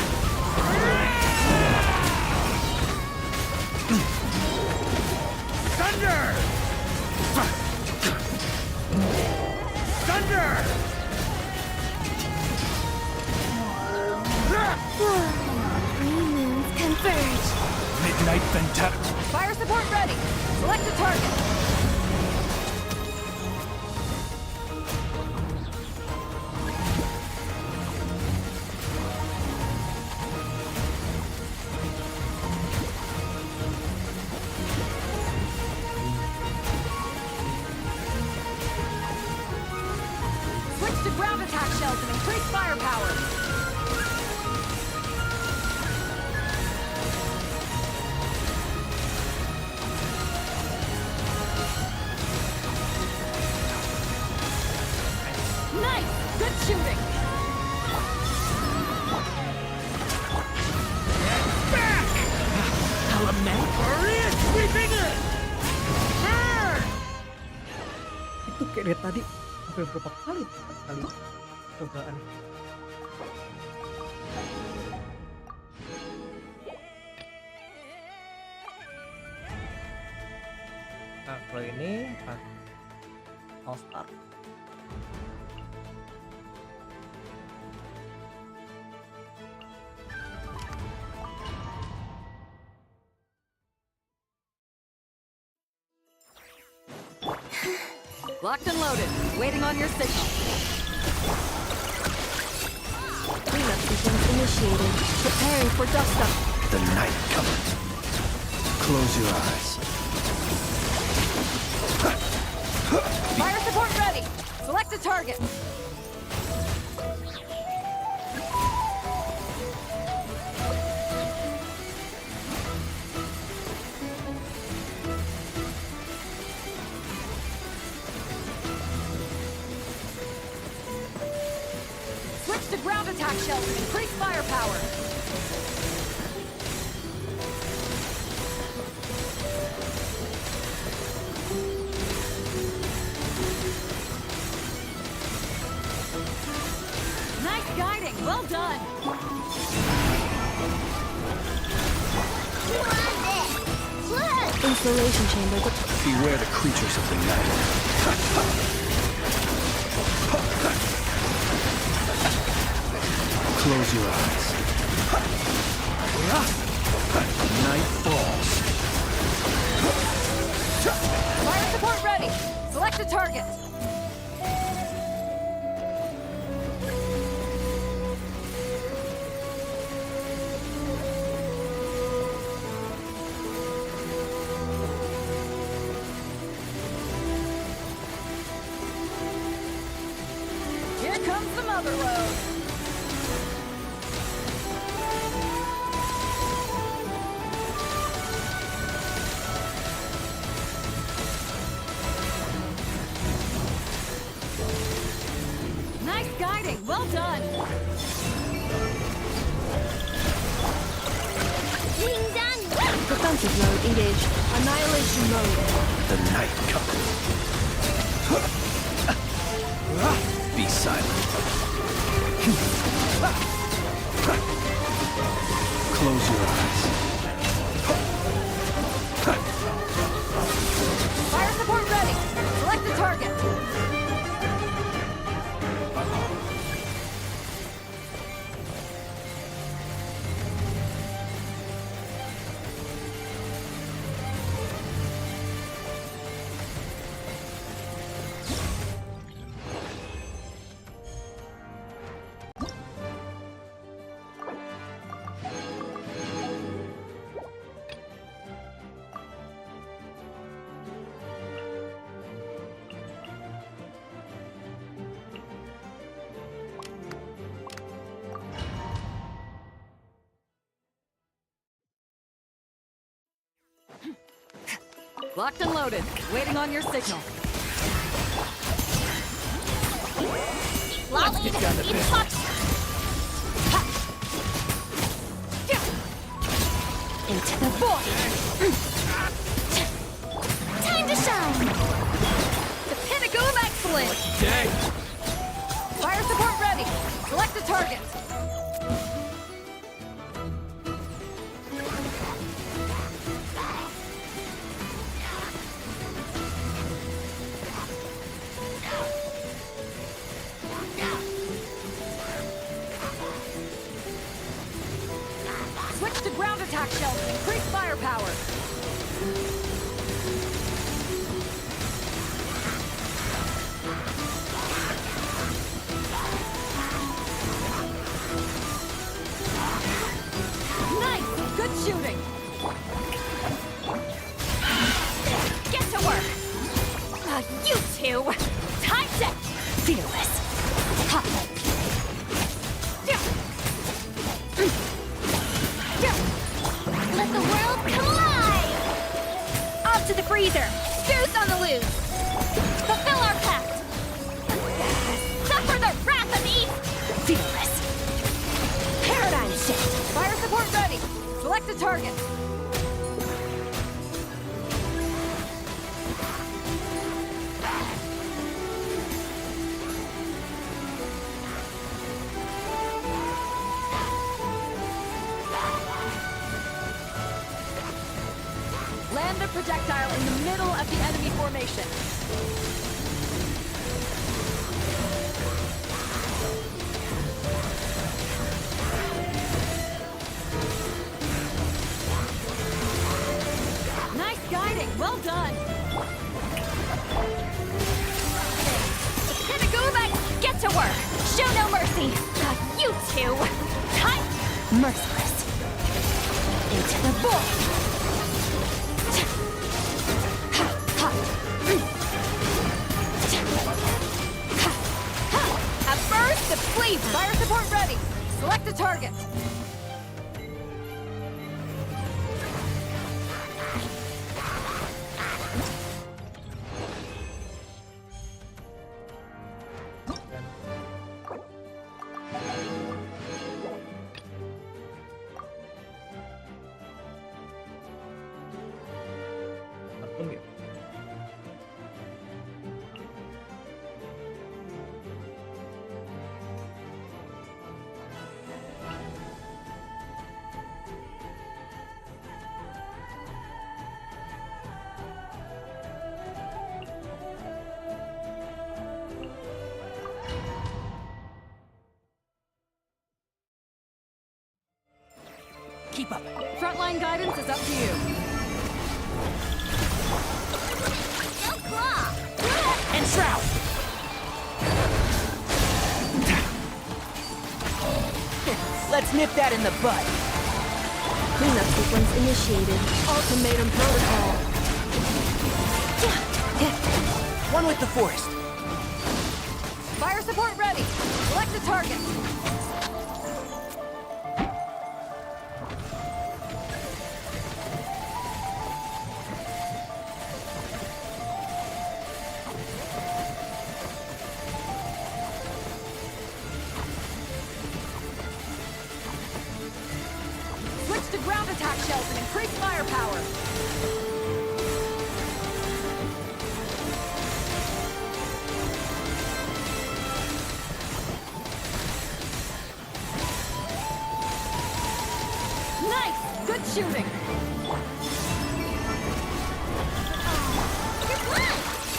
Thunder! Thunder! New moons converge. Midnight Vendetta. Fire support ready! Select the target! Switch to ground attack shells and increase firepower! Nice! Good shooting! Back! Element Maria sweeping it! Burn! Itu kayak dari tadi hampir berapa kali? 4 kali cobaan. Nah, kalau ini All Star. Locked and loaded. Waiting on your signal. Cleanup sequence initiated. Preparing for dust up. The night cometh. Close your eyes. Fire support ready. Select a target. Switch to ground attack shells and increase firepower. Nice guiding. Well done. Installation chamber. Beware the creatures of the night. Close your eyes. Night falls. Fire support ready. Select a target. Here comes the mother load. Nice guiding. Well done. Ding dong! Defensive mode engaged. Annihilation mode. The night cometh. Be silent. Close your eyes. Fire support ready. Select a target. Locked and loaded. Waiting on your signal. Let's get down to business. Into the void. Time to shine. The pinnacle of excellence. Dang. Fire support ready. Select a target. Switch to ground attack shells and increase firepower. Nice! Good shooting! Get to work. You two. Time set. Fearless. Ha. Let the world come alive! Off to the freezer! Goose on the loose! Fulfill our pact! Suffer the wrath of East! Fearless! Paradigm shift! Fire support ready. Select a target. Land the projectile in the middle of the enemy formation. Nice guiding. Well done. to work. Show no mercy. You two. Time. Merciless. Into the void. At first, the fleet. Fire support ready. Select a target. Keep up. Frontline guidance is up to you. And Shroud! Let's nip that in the bud. Cleanup sequence initiated. Ultimatum protocol. One with the forest. Fire support ready. Select a target. Switch to ground attack shells and increase firepower. Nice! Good shooting!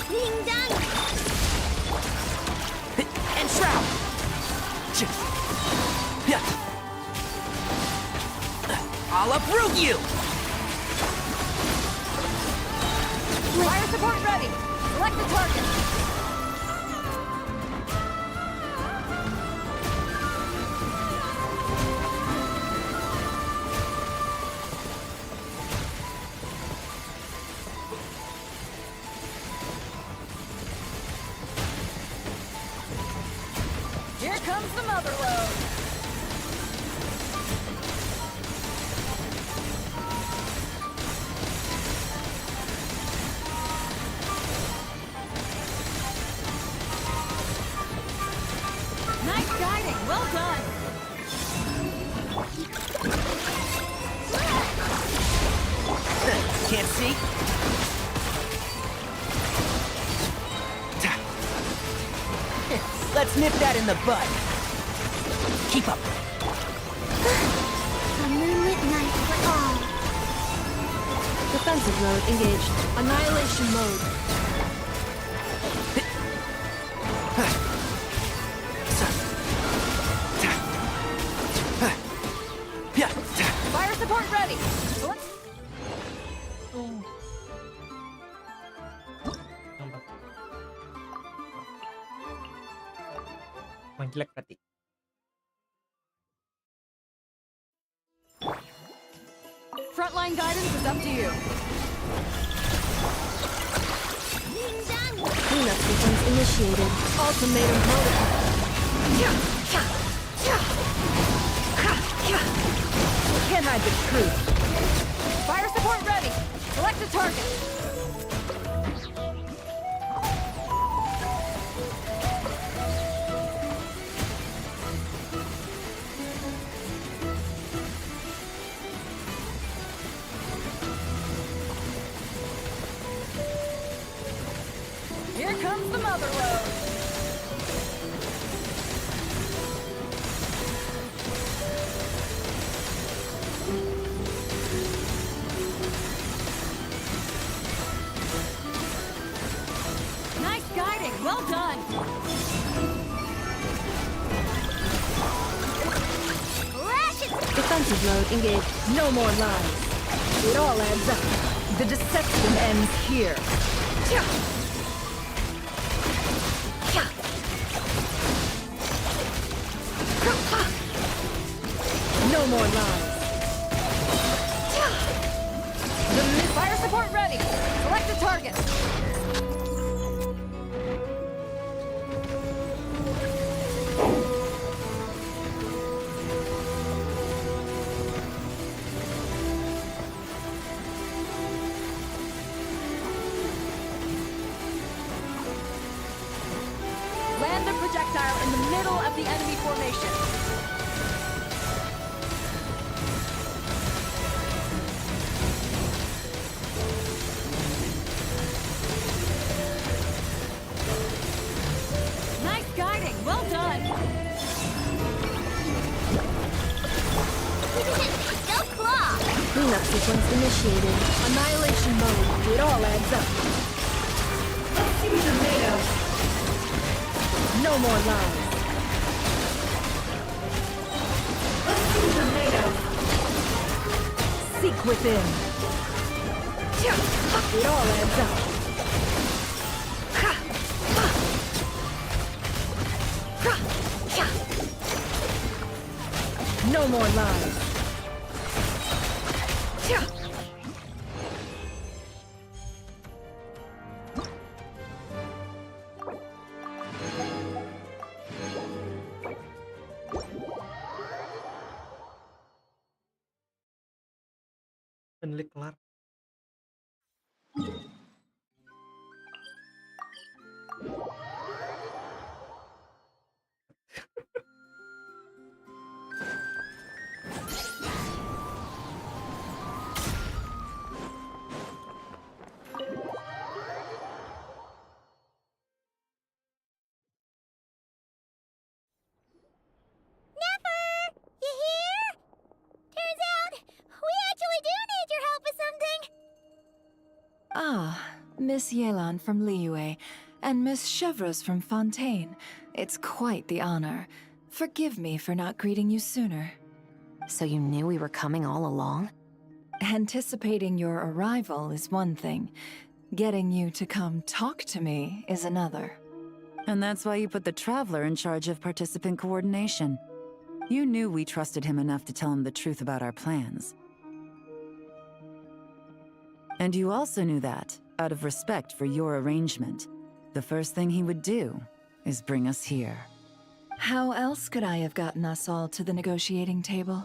Ding dong. And Shroud! I'll uproot you! Fire support ready. Select the target. Here comes the mother load. Nice guiding. Well done. Can't see? Let's nip that in the bud. Keep up. A moonlit night for all. Defensive mode engaged. Annihilation mode. Fire support ready. Select. Main jelek berarti. Frontline guidance is up to you. Ding dong. Cleanup sequence initiated. Ultimatum protocol. Can't hide the truth. Fire support ready. Select a target. Here comes the mother load. Nice guiding. Well done. Defensive mode engaged. No more lies. It all adds up. The deception ends here. No more lies. Fire support ready. Select a target. Land the projectile in the middle of the enemy formation. Well done! Go claw! Cleanup sequence initiated. Annihilation mode. It all adds up. Let's see the tomatoes. No more lies. Let's see the tomatoes. Seek within. It all adds up. No more lies. Penelik kelar. Ah, Miss Yelan from Liyue, and Miss Chevreuse from Fontaine. It's quite the honor. Forgive me for not greeting you sooner. So you knew we were coming all along? Anticipating your arrival is one thing. Getting you to come talk to me is another. And that's why you put the Traveler in charge of participant coordination. You knew we trusted him enough to tell him the truth about our plans. And you also knew that, out of respect for your arrangement, the first thing he would do is bring us here. How else could I have gotten us all to the negotiating table?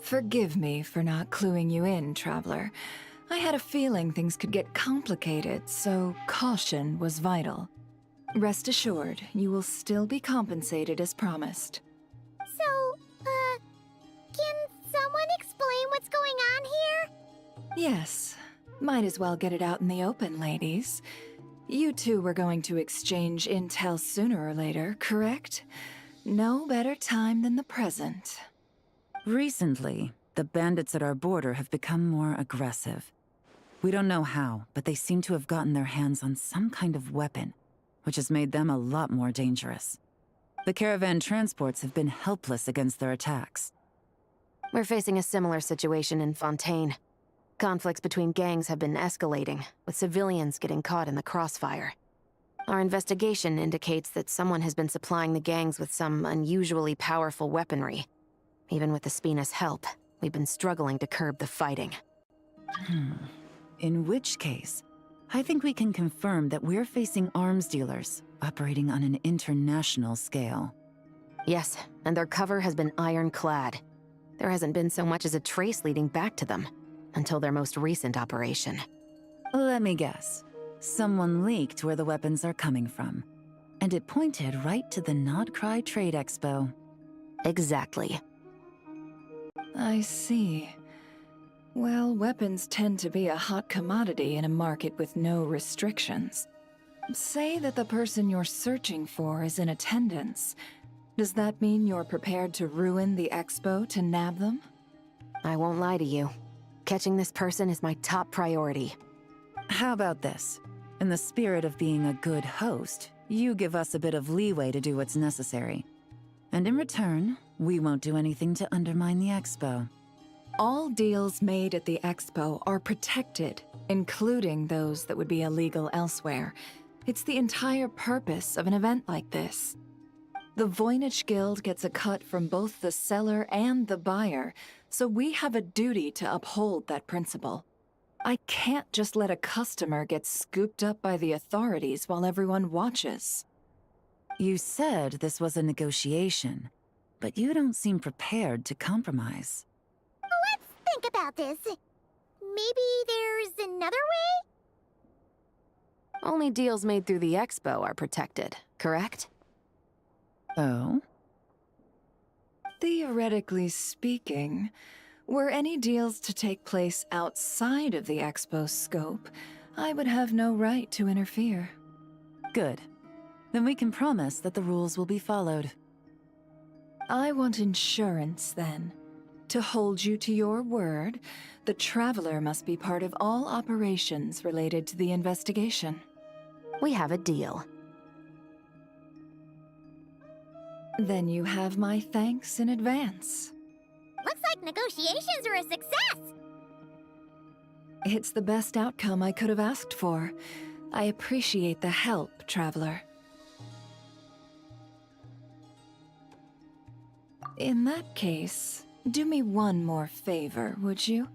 Forgive me for not cluing you in, Traveler. I had a feeling things could get complicated, so caution was vital. Rest assured, you will still be compensated as promised. Can someone explain what's going on here? Yes. Might as well get it out in the open, ladies. You two were going to exchange intel sooner or later, correct? No better time than the present. Recently, the bandits at our border have become more aggressive. We don't know how, but they seem to have gotten their hands on some kind of weapon, which has made them a lot more dangerous. The caravan transports have been helpless against their attacks. We're facing a similar situation in Fontaine. Conflicts between gangs have been escalating, with civilians getting caught in the crossfire. Our investigation indicates that someone has been supplying the gangs with some unusually powerful weaponry. Even with the Spina's help, we've been struggling to curb the fighting. In which case, I think we can confirm that we're facing arms dealers operating on an international scale. Yes, and their cover has been ironclad. There hasn't been so much as a trace leading back to them, until their most recent operation. Let me guess. Someone leaked where the weapons are coming from. And it pointed right to the Nodcry Trade Expo. Exactly. I see. Well, weapons tend to be a hot commodity in a market with no restrictions. Say that the person you're searching for is in attendance. Does that mean you're prepared to ruin the expo to nab them? I won't lie to you. Catching this person is my top priority. How about this? In the spirit of being a good host, you give us a bit of leeway to do what's necessary. And in return, we won't do anything to undermine the expo. All deals made at the expo are protected, including those that would be illegal elsewhere. It's the entire purpose of an event like this. The Voynich Guild gets a cut from both the seller and the buyer, so we have a duty to uphold that principle. I can't just let a customer get scooped up by the authorities while everyone watches. You said this was a negotiation, but you don't seem prepared to compromise. Let's think about this. Maybe there's another way? Only deals made through the expo are protected, correct? Oh? Theoretically speaking, were any deals to take place outside of the expo's scope, I would have no right to interfere. Good. Then we can promise that the rules will be followed. I want insurance, then. To hold you to your word, the Traveler must be part of all operations related to the investigation. We have a deal. Then you have my thanks in advance. Looks like negotiations are a success! It's the best outcome I could have asked for. I appreciate the help, Traveler. In that case, do me one more favor, would you?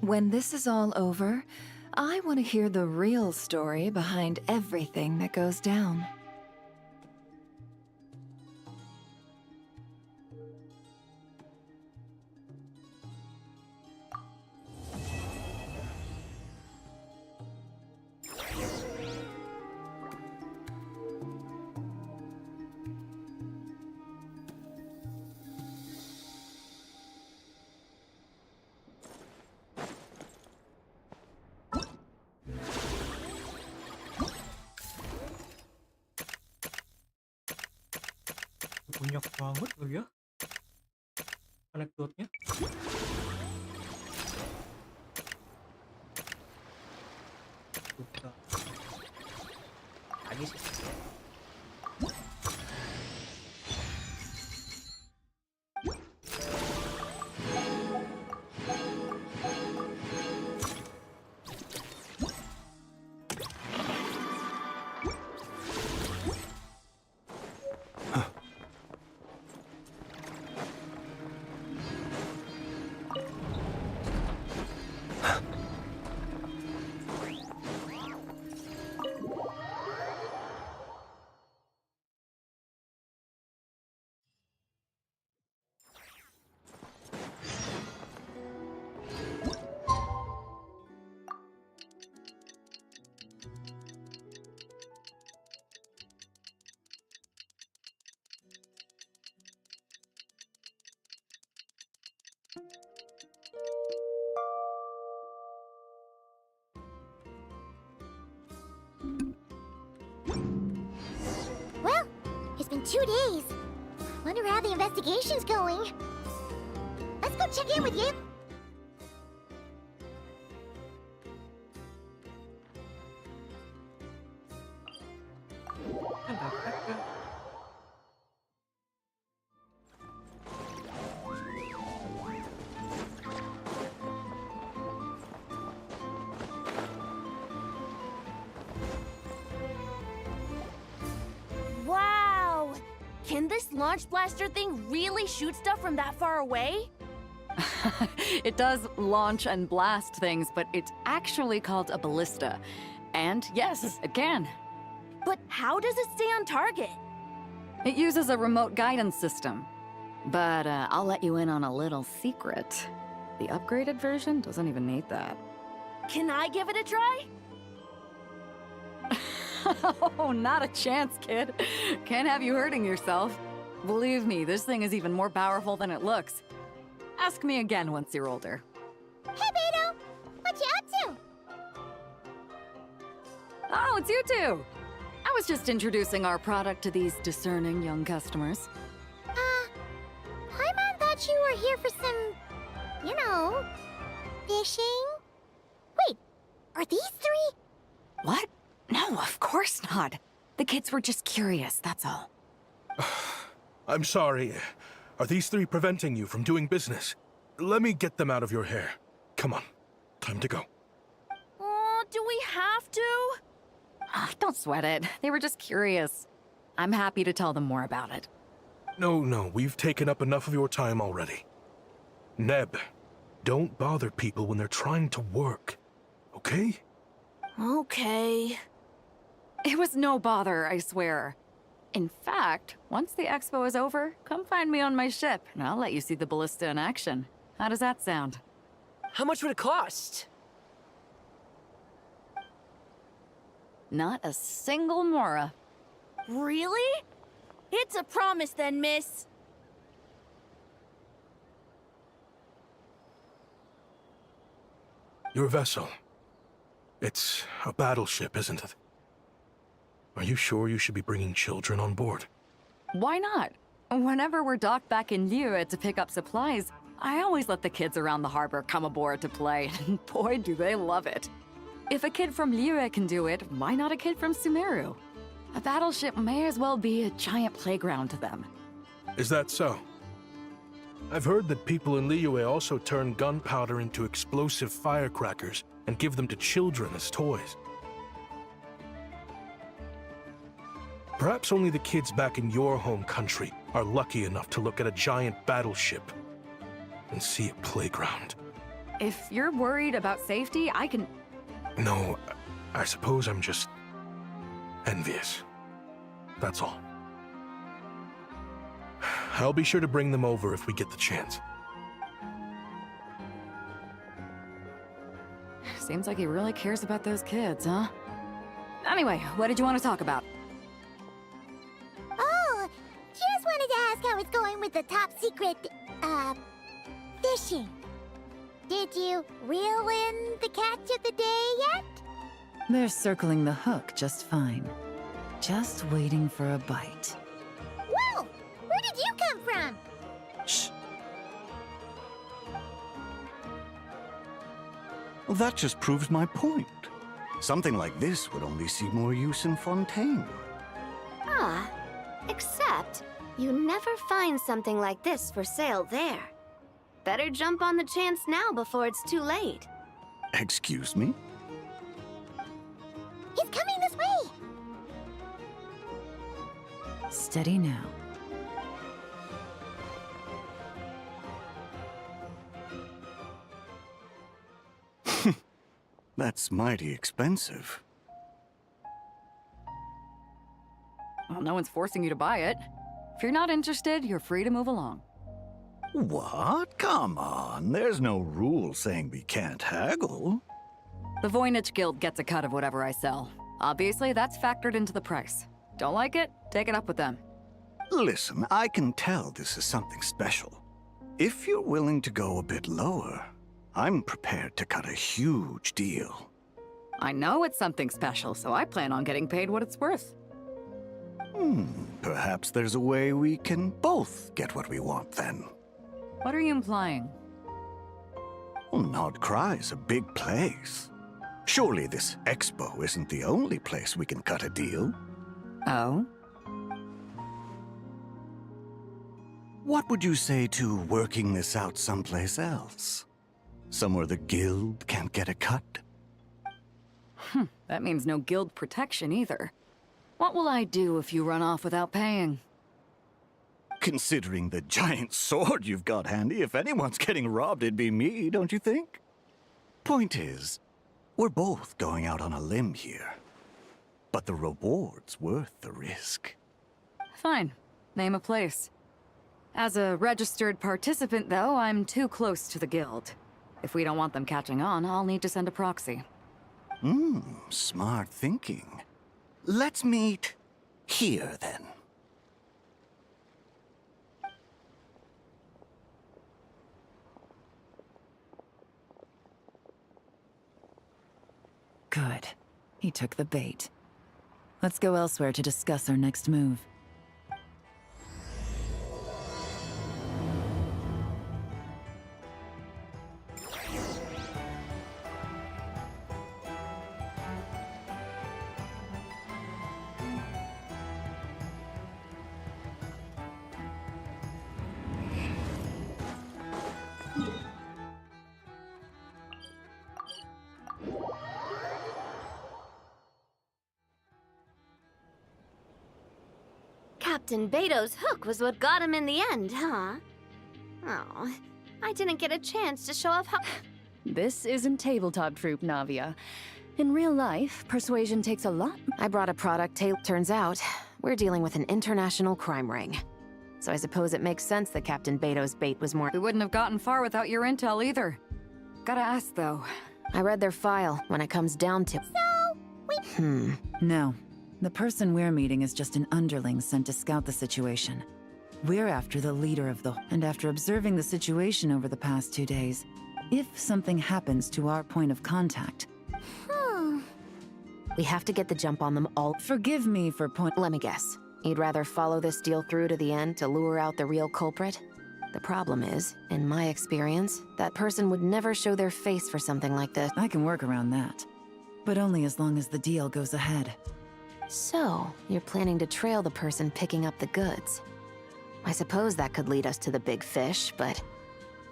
When this is all over, I want to hear the real story behind everything that goes down. Banyak banget loh ya anekdotnya. Lagi sih. Well, it's been 2 days. Wonder how the investigation's going. Let's go check in with you. Wow! Can this launch blaster thing really shoot stuff from that far away? It does launch and blast things, but it's actually called a ballista. And yes, it can. But how does it stay on target? It uses a remote guidance system. But I'll let you in on a little secret. The upgraded version doesn't even need that. Can I give it a try? Oh, not a chance, kid. Can't have you hurting yourself. Believe me, this thing is even more powerful than it looks. Ask me again once you're older. Hey, Beto! What you up to? Oh, it's you two! I was just introducing our product to these discerning young customers. Paimon thought you were here for some, you know, fishing? Wait, are these three? What? No, of course not. The kids were just curious, that's all. I'm sorry. Are these three preventing you from doing business? Let me get them out of your hair. Come on. Time to go. Oh, do we have to? Don't sweat it. They were just curious. I'm happy to tell them more about it. No, we've taken up enough of your time already. Neb, don't bother people when they're trying to work, okay? Okay. It was no bother, I swear. In fact, once the expo is over, come find me on my ship, and I'll let you see the ballista in action. How does that sound? How much would it cost? Not a single mora. Really? It's a promise then, miss. Your vessel. It's a battleship, isn't it? Are you sure you should be bringing children on board? Why not? Whenever we're docked back in Liyue to pick up supplies, I always let the kids around the harbor come aboard to play, and boy, do they love it. If a kid from Liyue can do it, why not a kid from Sumeru? A battleship may as well be a giant playground to them. Is that so? I've heard that people in Liyue also turn gunpowder into explosive firecrackers and give them to children as toys. Perhaps only the kids back in your home country are lucky enough to look at a giant battleship and see a playground. If you're worried about safety, I can... No, I suppose I'm just envious. That's all. I'll be sure to bring them over if we get the chance. Seems like he really cares about those kids, huh? Anyway, what did you want to talk about? Oh, just wanted to ask how it's going with the top secret, fishing. Did you reel in the catch of the day yet? They're circling the hook just fine. Just waiting for a bite. Whoa! Where did you come from? Shh. Well, that just proves my point. Something like this would only see more use in Fontaine. Ah, except you never find something like this for sale there. Better jump on the chance now before it's too late. Excuse me? He's coming this way! Steady now. That's mighty expensive. Well, no one's forcing you to buy it. If you're not interested, you're free to move along. What? Come on, there's no rule saying we can't haggle. The Voynich Guild gets a cut of whatever I sell. Obviously, that's factored into the price. Don't like it? Take it up with them. Listen, I can tell this is something special. If you're willing to go a bit lower, I'm prepared to cut a huge deal. I know it's something special, so I plan on getting paid what it's worth. Perhaps there's a way we can both get what we want then. What are you implying? Well, Nod Cry's a big place. Surely this expo isn't the only place we can cut a deal. Oh? What would you say to working this out someplace else? Somewhere the guild can't get a cut? That means no guild protection either. What will I do if you run off without paying? Considering the giant sword you've got handy, if anyone's getting robbed, it'd be me, don't you think? Point is, we're both going out on a limb here. But the reward's worth the risk. Fine. Name a place. As a registered participant, though, I'm too close to the guild. If we don't want them catching on, I'll need to send a proxy. Smart thinking. Let's meet here, then. Good. He took the bait. Let's go elsewhere to discuss our next move. Captain Beto's hook was what got him in the end, huh? Oh, I didn't get a chance to show off how... This isn't tabletop troop, Navia. In real life, persuasion takes a lot. I brought a product. Turns out, we're dealing with an international crime ring. So I suppose it makes sense that Captain Beto's bait was more... We wouldn't have gotten far without your intel either. Gotta ask, though. I read their file when it comes down to... So, we... No. The person we're meeting is just an underling sent to scout the situation. We're after the leader of the... And after observing the situation over the past 2 days, if something happens to our point of contact... We have to get the jump on them all. Forgive me for Let me guess. You'd rather follow this deal through to the end to lure out the real culprit? The problem is, in my experience, that person would never show their face for something like this. I can work around that. But only as long as the deal goes ahead. So, you're planning to trail the person picking up the goods. I suppose that could lead us to the big fish, but...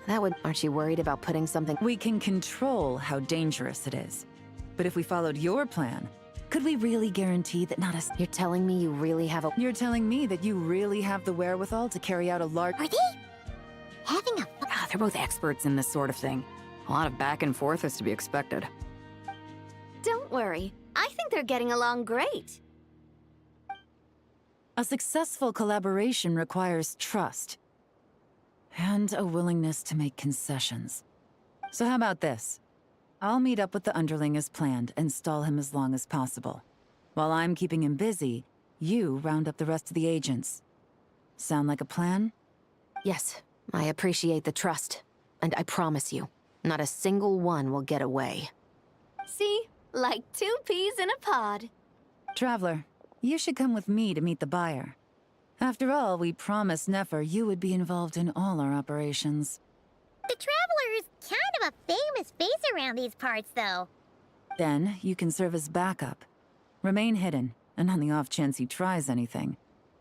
that would... Aren't you worried about putting something... We can control how dangerous it is. But if we followed your plan, could we really guarantee that not a... You're telling me you really have a... You're telling me that you really have the wherewithal to carry out a large... Are they having a... They're both experts in this sort of thing. A lot of back and forth is to be expected. Don't worry. I think they're getting along great. A successful collaboration requires trust. And a willingness to make concessions. So how about this? I'll meet up with the underling as planned and stall him as long as possible. While I'm keeping him busy, you round up the rest of the agents. Sound like a plan? Yes, I appreciate the trust. And I promise you, not a single one will get away. See? Like 2 peas in a pod. Traveler, you should come with me to meet the buyer. After all, we promised Nefer you would be involved in all our operations. The Traveler is kind of a famous face around these parts, though. Then, you can serve as backup. Remain hidden, and on the off chance he tries anything,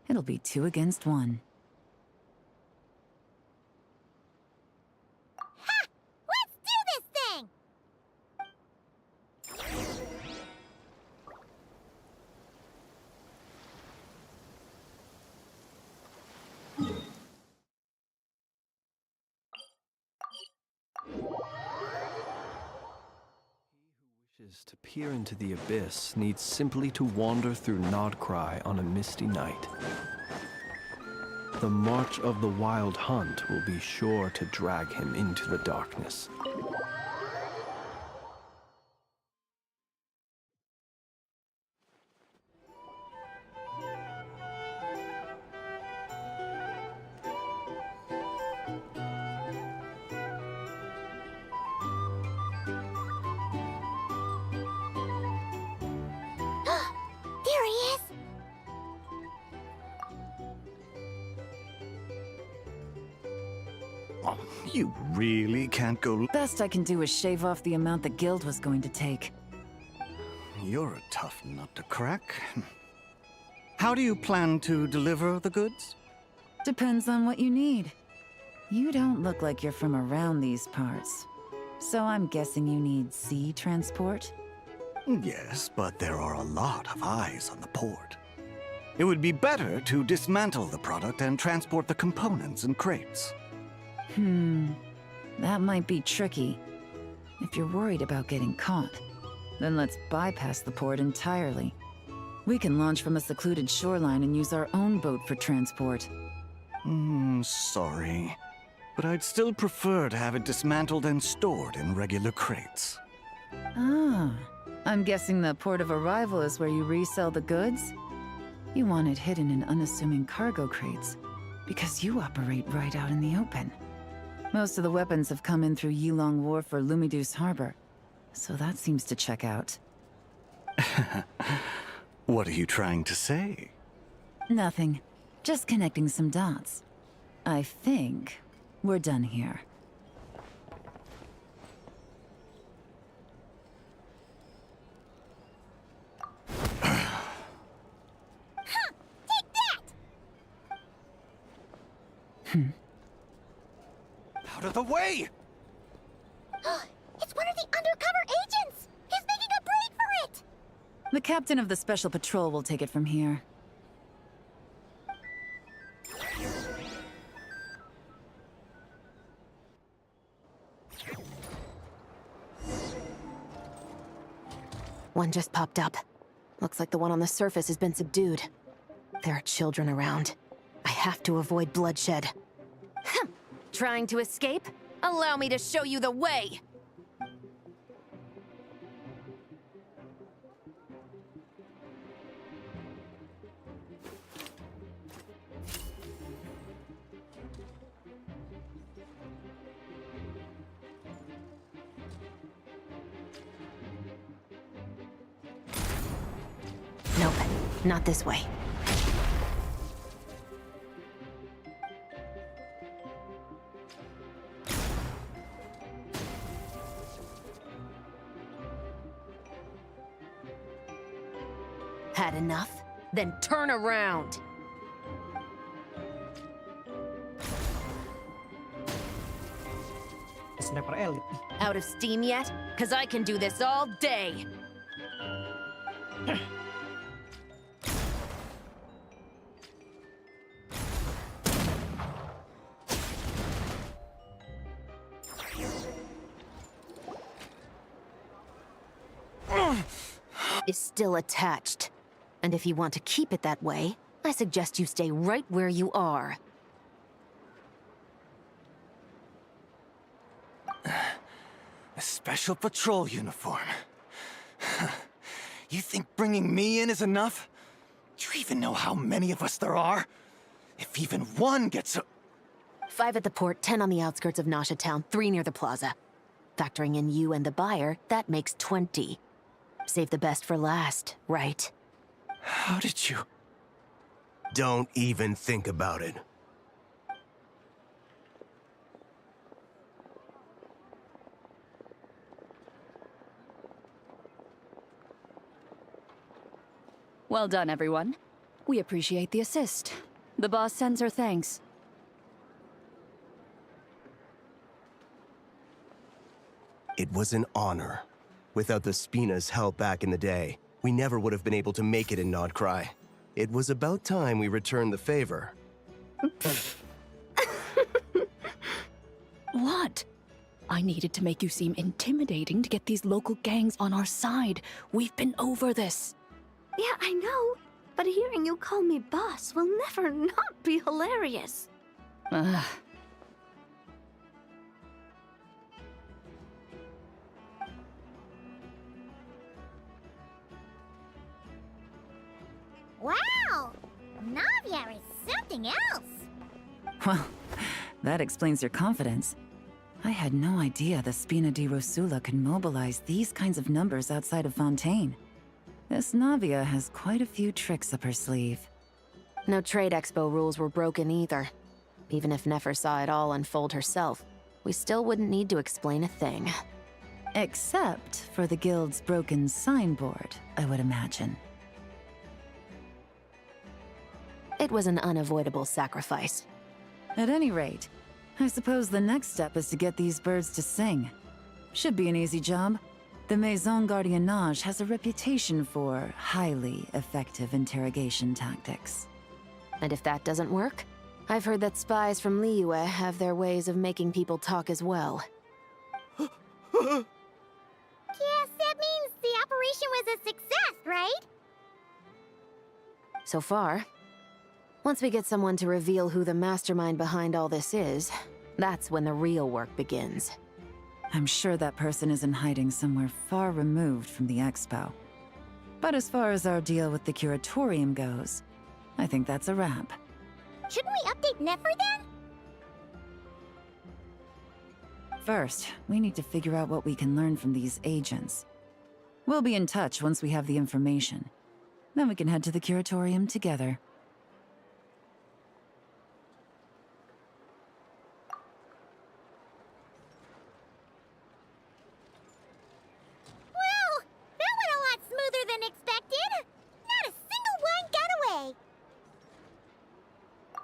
it'll be 2 against 1. Ha! Let's do this thing! To peer into the abyss needs simply to wander through Nodcry on a misty night. The march of the Wild Hunt will be sure to drag him into the darkness. There he is! Oh, you really can't go... Best I can do is shave off the amount the guild was going to take. You're a tough nut to crack. How do you plan to deliver the goods? Depends on what you need. You don't look like you're from around these parts. So I'm guessing you need sea transport? Yes, but there are a lot of eyes on the port. It would be better to dismantle the product and transport the components in crates. That might be tricky. If you're worried about getting caught, then let's bypass the port entirely. We can launch from a secluded shoreline and use our own boat for transport. Sorry. But I'd still prefer to have it dismantled and stored in regular crates. Ah, I'm guessing the port of arrival is where you resell the goods? You want it hidden in unassuming cargo crates, because you operate right out in the open. Most of the weapons have come in through Yilong Wharf or Lumidus Harbor, so that seems to check out. What are you trying to say? Nothing. Just connecting some dots. I think we're done here. Out of the way! It's one of the undercover agents! He's making a break for it! The captain of the Special Patrol will take it from here. One just popped up. Looks like the one on the surface has been subdued. There are children around. I have to avoid bloodshed. Trying to escape? Allow me to show you the way! Nope, not this way. Had enough? Then turn around! Sniper elite. Out of steam yet? 'Cause I can do this all day! Is still attached. And if you want to keep it that way, I suggest you stay right where you are. A special patrol uniform. You think bringing me in is enough? Do you even know how many of us there are? If even one gets a... 5 at the port, 10 on the outskirts of Nasha Town, 3 near the plaza. Factoring in you and the buyer, that makes 20. Save the best for last, right? How did you... Don't even think about it. Well done, everyone. We appreciate the assist. The boss sends her thanks. It was an honor. Without the Spina's help back in the day, we never would have been able to make it in Nodcry. It was about time we returned the favor. What? I needed to make you seem intimidating to get these local gangs on our side. We've been over this. Yeah, I know. But hearing you call me boss will never not be hilarious. Wow! Navia is something else! Well, that explains your confidence. I had no idea the Spina di Rosula could mobilize these kinds of numbers outside of Fontaine. This Navia has quite a few tricks up her sleeve. No trade expo rules were broken either. Even if Nefer saw it all unfold herself, we still wouldn't need to explain a thing. Except for the guild's broken signboard, I would imagine. It was an unavoidable sacrifice. At any rate, I suppose the next step is to get these birds to sing. Should be an easy job. The Maison Gardiennage has a reputation for highly effective interrogation tactics. And if that doesn't work, I've heard that spies from Liyue have their ways of making people talk as well. Yes, that means the operation was a success, right? So far. Once we get someone to reveal who the mastermind behind all this is, that's when the real work begins. I'm sure that person is in hiding somewhere far removed from the expo. But as far as our deal with the curatorium goes, I think that's a wrap. Shouldn't we update Nefer then? First, we need to figure out what we can learn from these agents. We'll be in touch once we have the information. Then we can head to the curatorium together. Well, that went a lot smoother than expected. Not a single one got away.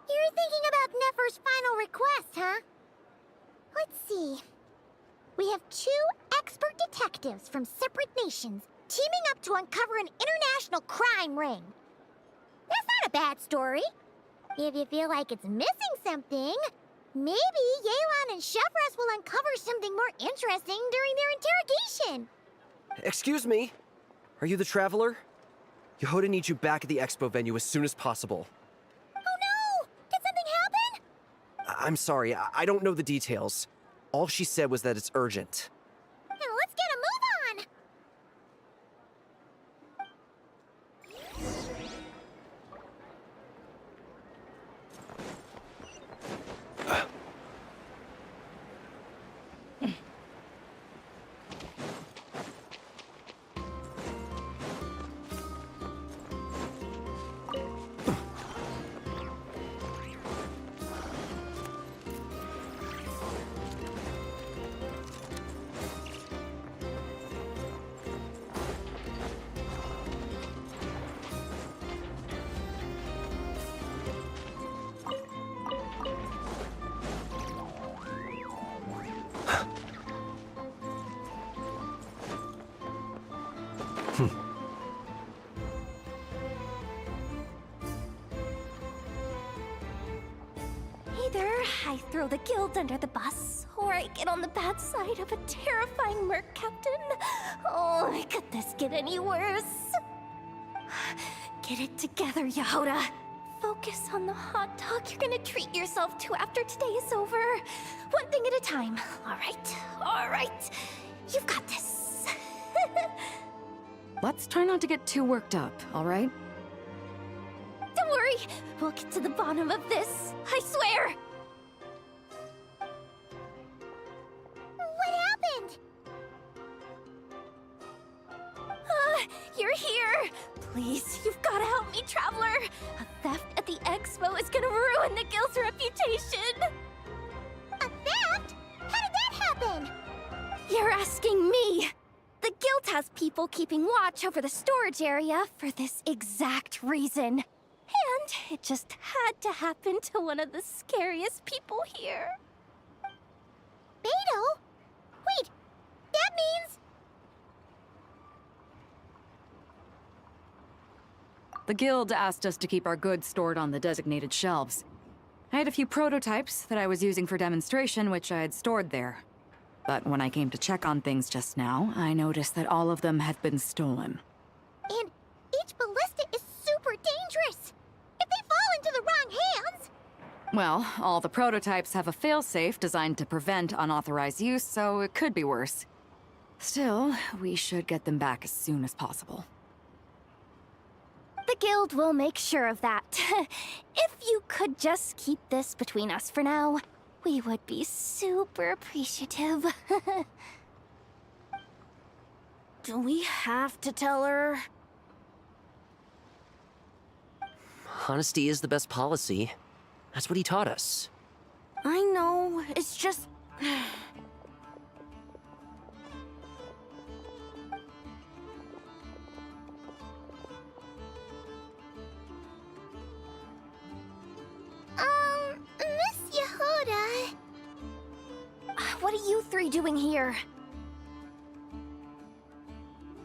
You're thinking about Nefer's final request, huh? Let's see. We have 2 expert detectives from separate nations teaming up to uncover an international crime ring. That's not a bad story. If you feel like it's missing something, maybe Yelan and Chevres will uncover something more interesting during their interrogation. Excuse me. Are you the Traveler? Yehoda needs you back at the expo venue as soon as possible. Oh no! Did something happen? I'm sorry, I don't know the details. All she said was that it's urgent. Now let's get a move on! Either I throw the guild under the bus, or I get on the bad side of a terrifying merc captain. Oh, could this get any worse? Get it together, Yehoda. Focus on the hot dog you're gonna treat yourself to after today is over. One thing at a time. All right. You've got this. Let's try not to get too worked up, all right? Don't worry, we'll get to the bottom of this. I swear. What happened? You're here. Please, you've got to help me, Traveler. A theft at the expo is gonna ruin the guild's reputation. A theft? How did that happen? You're asking me. The guild has people keeping watch over the storage area for this exact reason. And it just had to happen to one of the scariest people here. Beto? Wait, that means... The guild asked us to keep our goods stored on the designated shelves. I had a few prototypes that I was using for demonstration, which I had stored there. But when I came to check on things just now, I noticed that all of them had been stolen. And each ballista is super dangerous! If they fall into the wrong hands... Well, all the prototypes have a failsafe designed to prevent unauthorized use, so it could be worse. Still, we should get them back as soon as possible. The guild will make sure of that. If you could just keep this between us for now, we would be super appreciative. Do we have to tell her? Honesty is the best policy. That's what he taught us. I know, it's just... Miss Yehoda... What are you three doing here?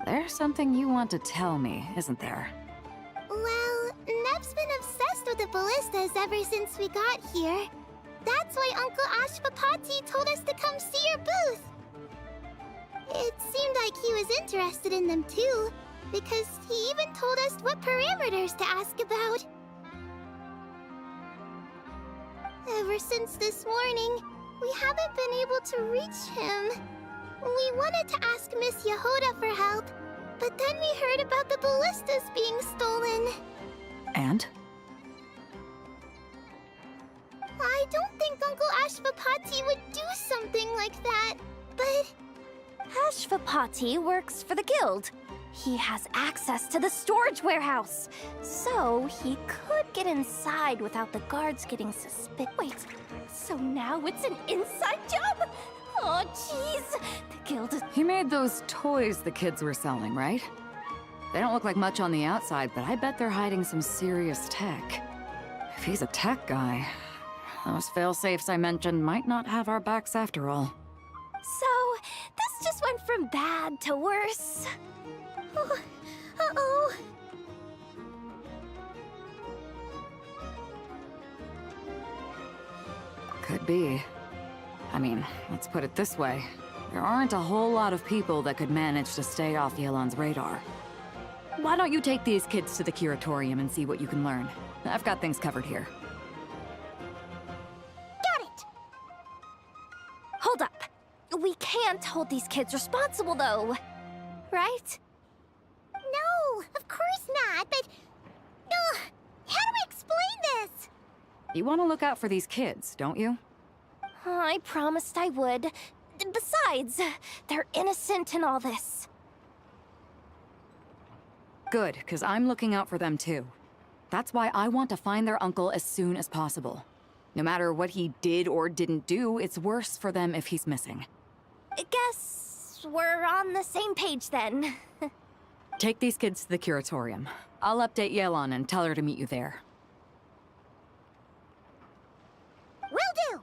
There's something you want to tell me, isn't there? Well, Nev's been obsessed with the ballistas ever since we got here. That's why Uncle Ashvapati told us to come see your booth. It seemed like he was interested in them too, because he even told us what parameters to ask about. Ever since this morning, we haven't been able to reach him. We wanted to ask Miss Yehoda for help, but then we heard about the ballistas being stolen. And? I don't think Uncle Ashvapati would do something like that, but... Ashvapati works for the guild. He has access to the storage warehouse, so he could get inside without the guards getting suspicious. Wait, so now it's an inside job? Oh, jeez. The guild is... He made those toys the kids were selling, right? They don't look like much on the outside, but I bet they're hiding some serious tech. If he's a tech guy, those failsafes I mentioned might not have our backs after all. So, this just went from bad to worse. Oh, uh-oh. Could be. I mean, let's put it this way. There aren't a whole lot of people that could manage to stay off Yelan's radar. Why don't you take these kids to the curatorium and see what you can learn? I've got things covered here. Got it! Hold up. We can't hold these kids responsible, though. Right? No, of course not, but... how do I explain this? You want to look out for these kids, don't you? I promised I would. Besides, they're innocent in all this. Good, because I'm looking out for them too. That's why I want to find their uncle as soon as possible. No matter what he did or didn't do, it's worse for them if he's missing. I guess we're on the same page then. Take these kids to the curatorium. I'll update Yelan and tell her to meet you there. Will do!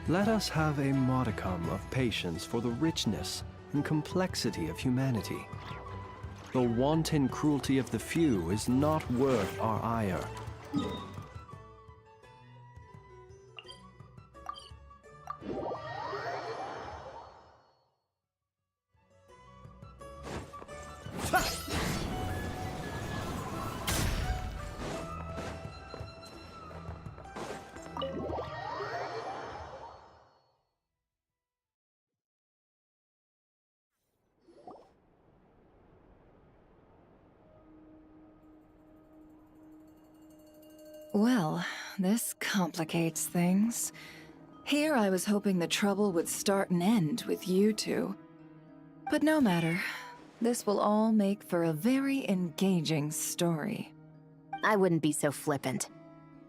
Let us have a modicum of patience for the richness and complexity of humanity. The wanton cruelty of the few is not worth our ire. Well, this complicates things. Here I was hoping the trouble would start and end with you two. But no matter. This will all make for a very engaging story. I wouldn't be so flippant.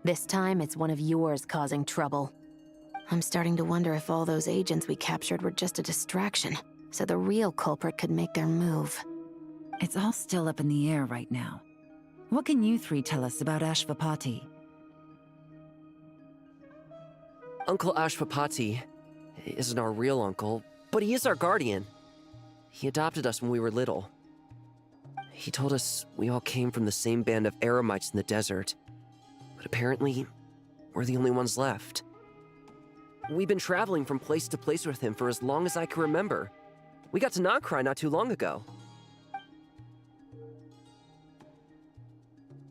This time, it's one of yours causing trouble. I'm starting to wonder if all those agents we captured were just a distraction, so the real culprit could make their move. It's all still up in the air right now. What can you three tell us about Ashvapati? Uncle Ashvapati isn't our real uncle, but he is our guardian. He adopted us when we were little. He told us we all came from the same band of eremites in the desert, but apparently, we're the only ones left. We've been traveling from place to place with him for as long as I can remember. We got to Nagcry not too long ago.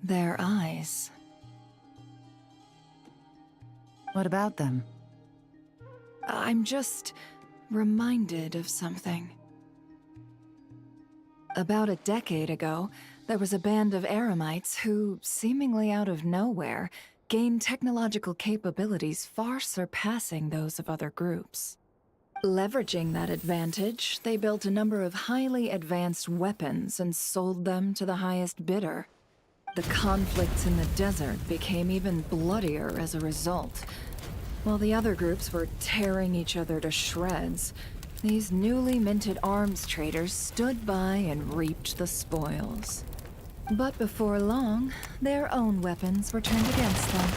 Their eyes. What about them? I'm just reminded of something. About a decade ago, there was a band of eremites who, seemingly out of nowhere, gained technological capabilities far surpassing those of other groups. Leveraging that advantage, they built a number of highly advanced weapons and sold them to the highest bidder. The conflicts in the desert became even bloodier as a result. While the other groups were tearing each other to shreds, these newly minted arms traders stood by and reaped the spoils. But before long, their own weapons were turned against them.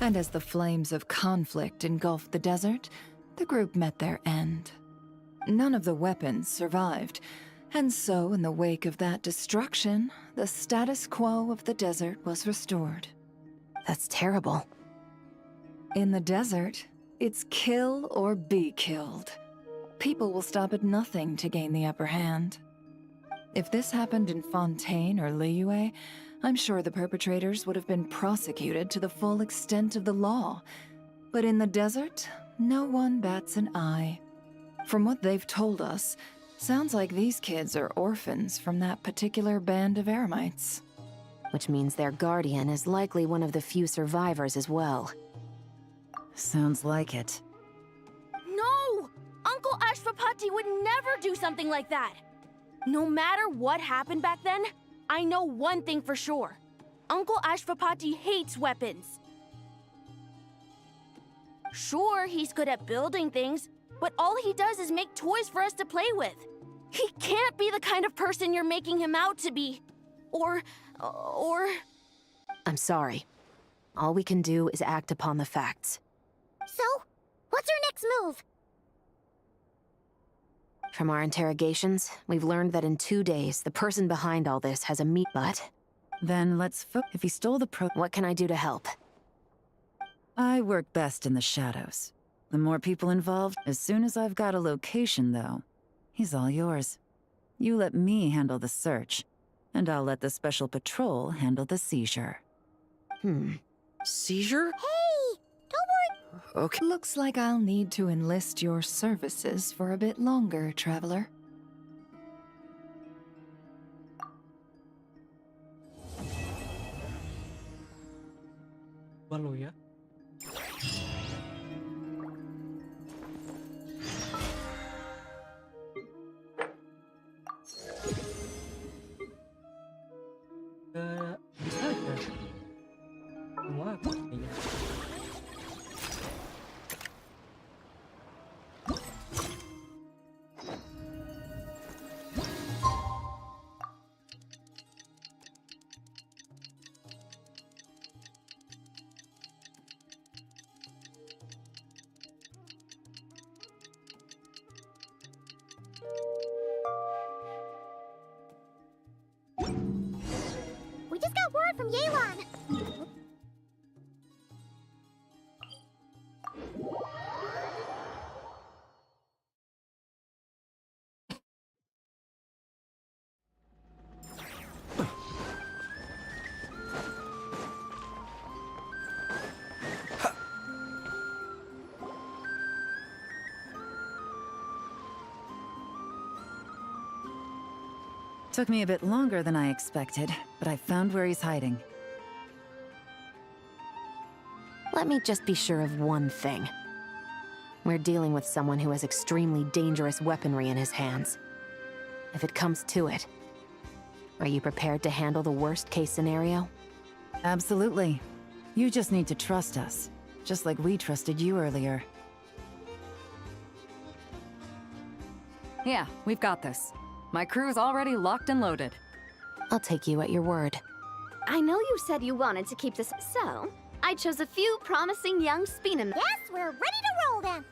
And as the flames of conflict engulfed the desert, the group met their end. None of the weapons survived, and so in the wake of that destruction, the status quo of the desert was restored. That's terrible. In the desert, it's kill or be killed. People will stop at nothing to gain the upper hand. If this happened in Fontaine or Liyue, I'm sure the perpetrators would have been prosecuted to the full extent of the law. But in the desert, no one bats an eye. From what they've told us, sounds like these kids are orphans from that particular band of eremites. Which means their guardian is likely one of the few survivors as well. Sounds like it. No! Uncle Ashfapati would never do something like that! No matter what happened back then, I know one thing for sure. Uncle Ashfapati hates weapons. Sure, he's good at building things, but all he does is make toys for us to play with. He can't be the kind of person you're making him out to be. Or... I'm sorry. All we can do is act upon the facts. So, what's our next move? From our interrogations, we've learned that in 2 days, the person behind all this has a meat butt. Then let's if he stole the What can I do to help? I work best in the shadows. The more people involved, as soon as I've got a location, though, he's all yours. You let me handle the search, and I'll let the special patrol handle the seizure. Seizure? Hey! Don't worry. Okay. Looks like I'll need to enlist your services for a bit longer, traveler. Malu ya. Bisa aja. Semua apa kayaknya. We just got word from Yelan. Took me a bit longer than I expected, but I found where he's hiding. Let me just be sure of one thing. We're dealing with someone who has extremely dangerous weaponry in his hands. If it comes to it, are you prepared to handle the worst-case scenario? Absolutely. You just need to trust us, just like we trusted you earlier. Yeah, we've got this. My crew's already locked and loaded. I'll take you at your word. I know you said you wanted to keep this, so I chose a few promising young Speenem. Yes, we're ready to roll then.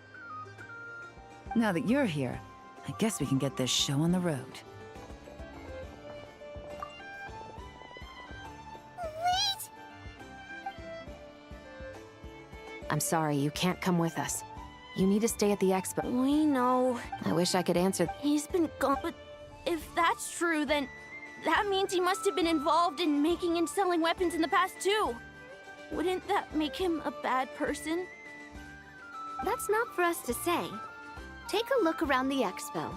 Now that you're here, I guess we can get this show on the road. Wait! I'm sorry, you can't come with us. You need to stay at the expo. We know. I wish I could answer. He's been gone, but if that's true, then that means he must have been involved in making and selling weapons in the past too. Wouldn't that make him a bad person? That's not for us to say. Take a look around the expo.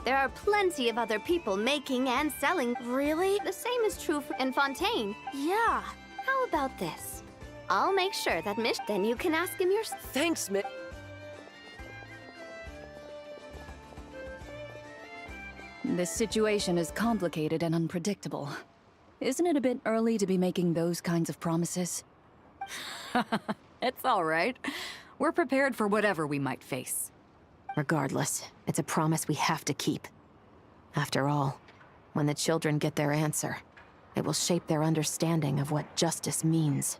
There are plenty of other people making and selling. Really? The same is true in Fontaine. Yeah. How about this? I'll make sure that then you can ask him yourself. Thanks, Mick. This situation is complicated and unpredictable. Isn't it a bit early to be making those kinds of promises? It's all right. We're prepared for whatever we might face. Regardless, it's a promise we have to keep. After all, when the children get their answer, it will shape their understanding of what justice means.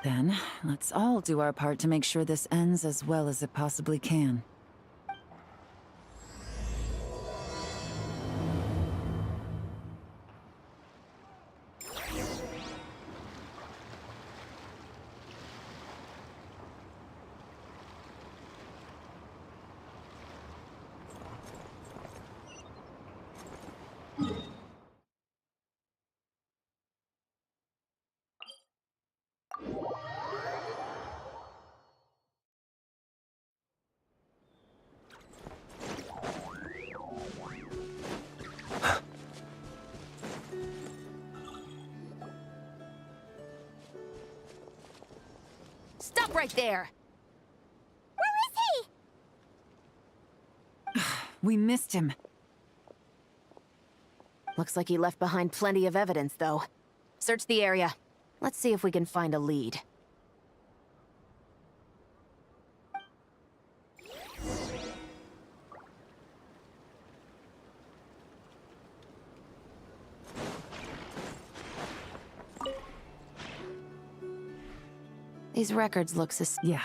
Then, let's all do our part to make sure this ends as well as it possibly can. Stop right there! Where is he? We missed him. Looks like he left behind plenty of evidence, though. Search the area. Let's see if we can find a lead. These records look Yeah.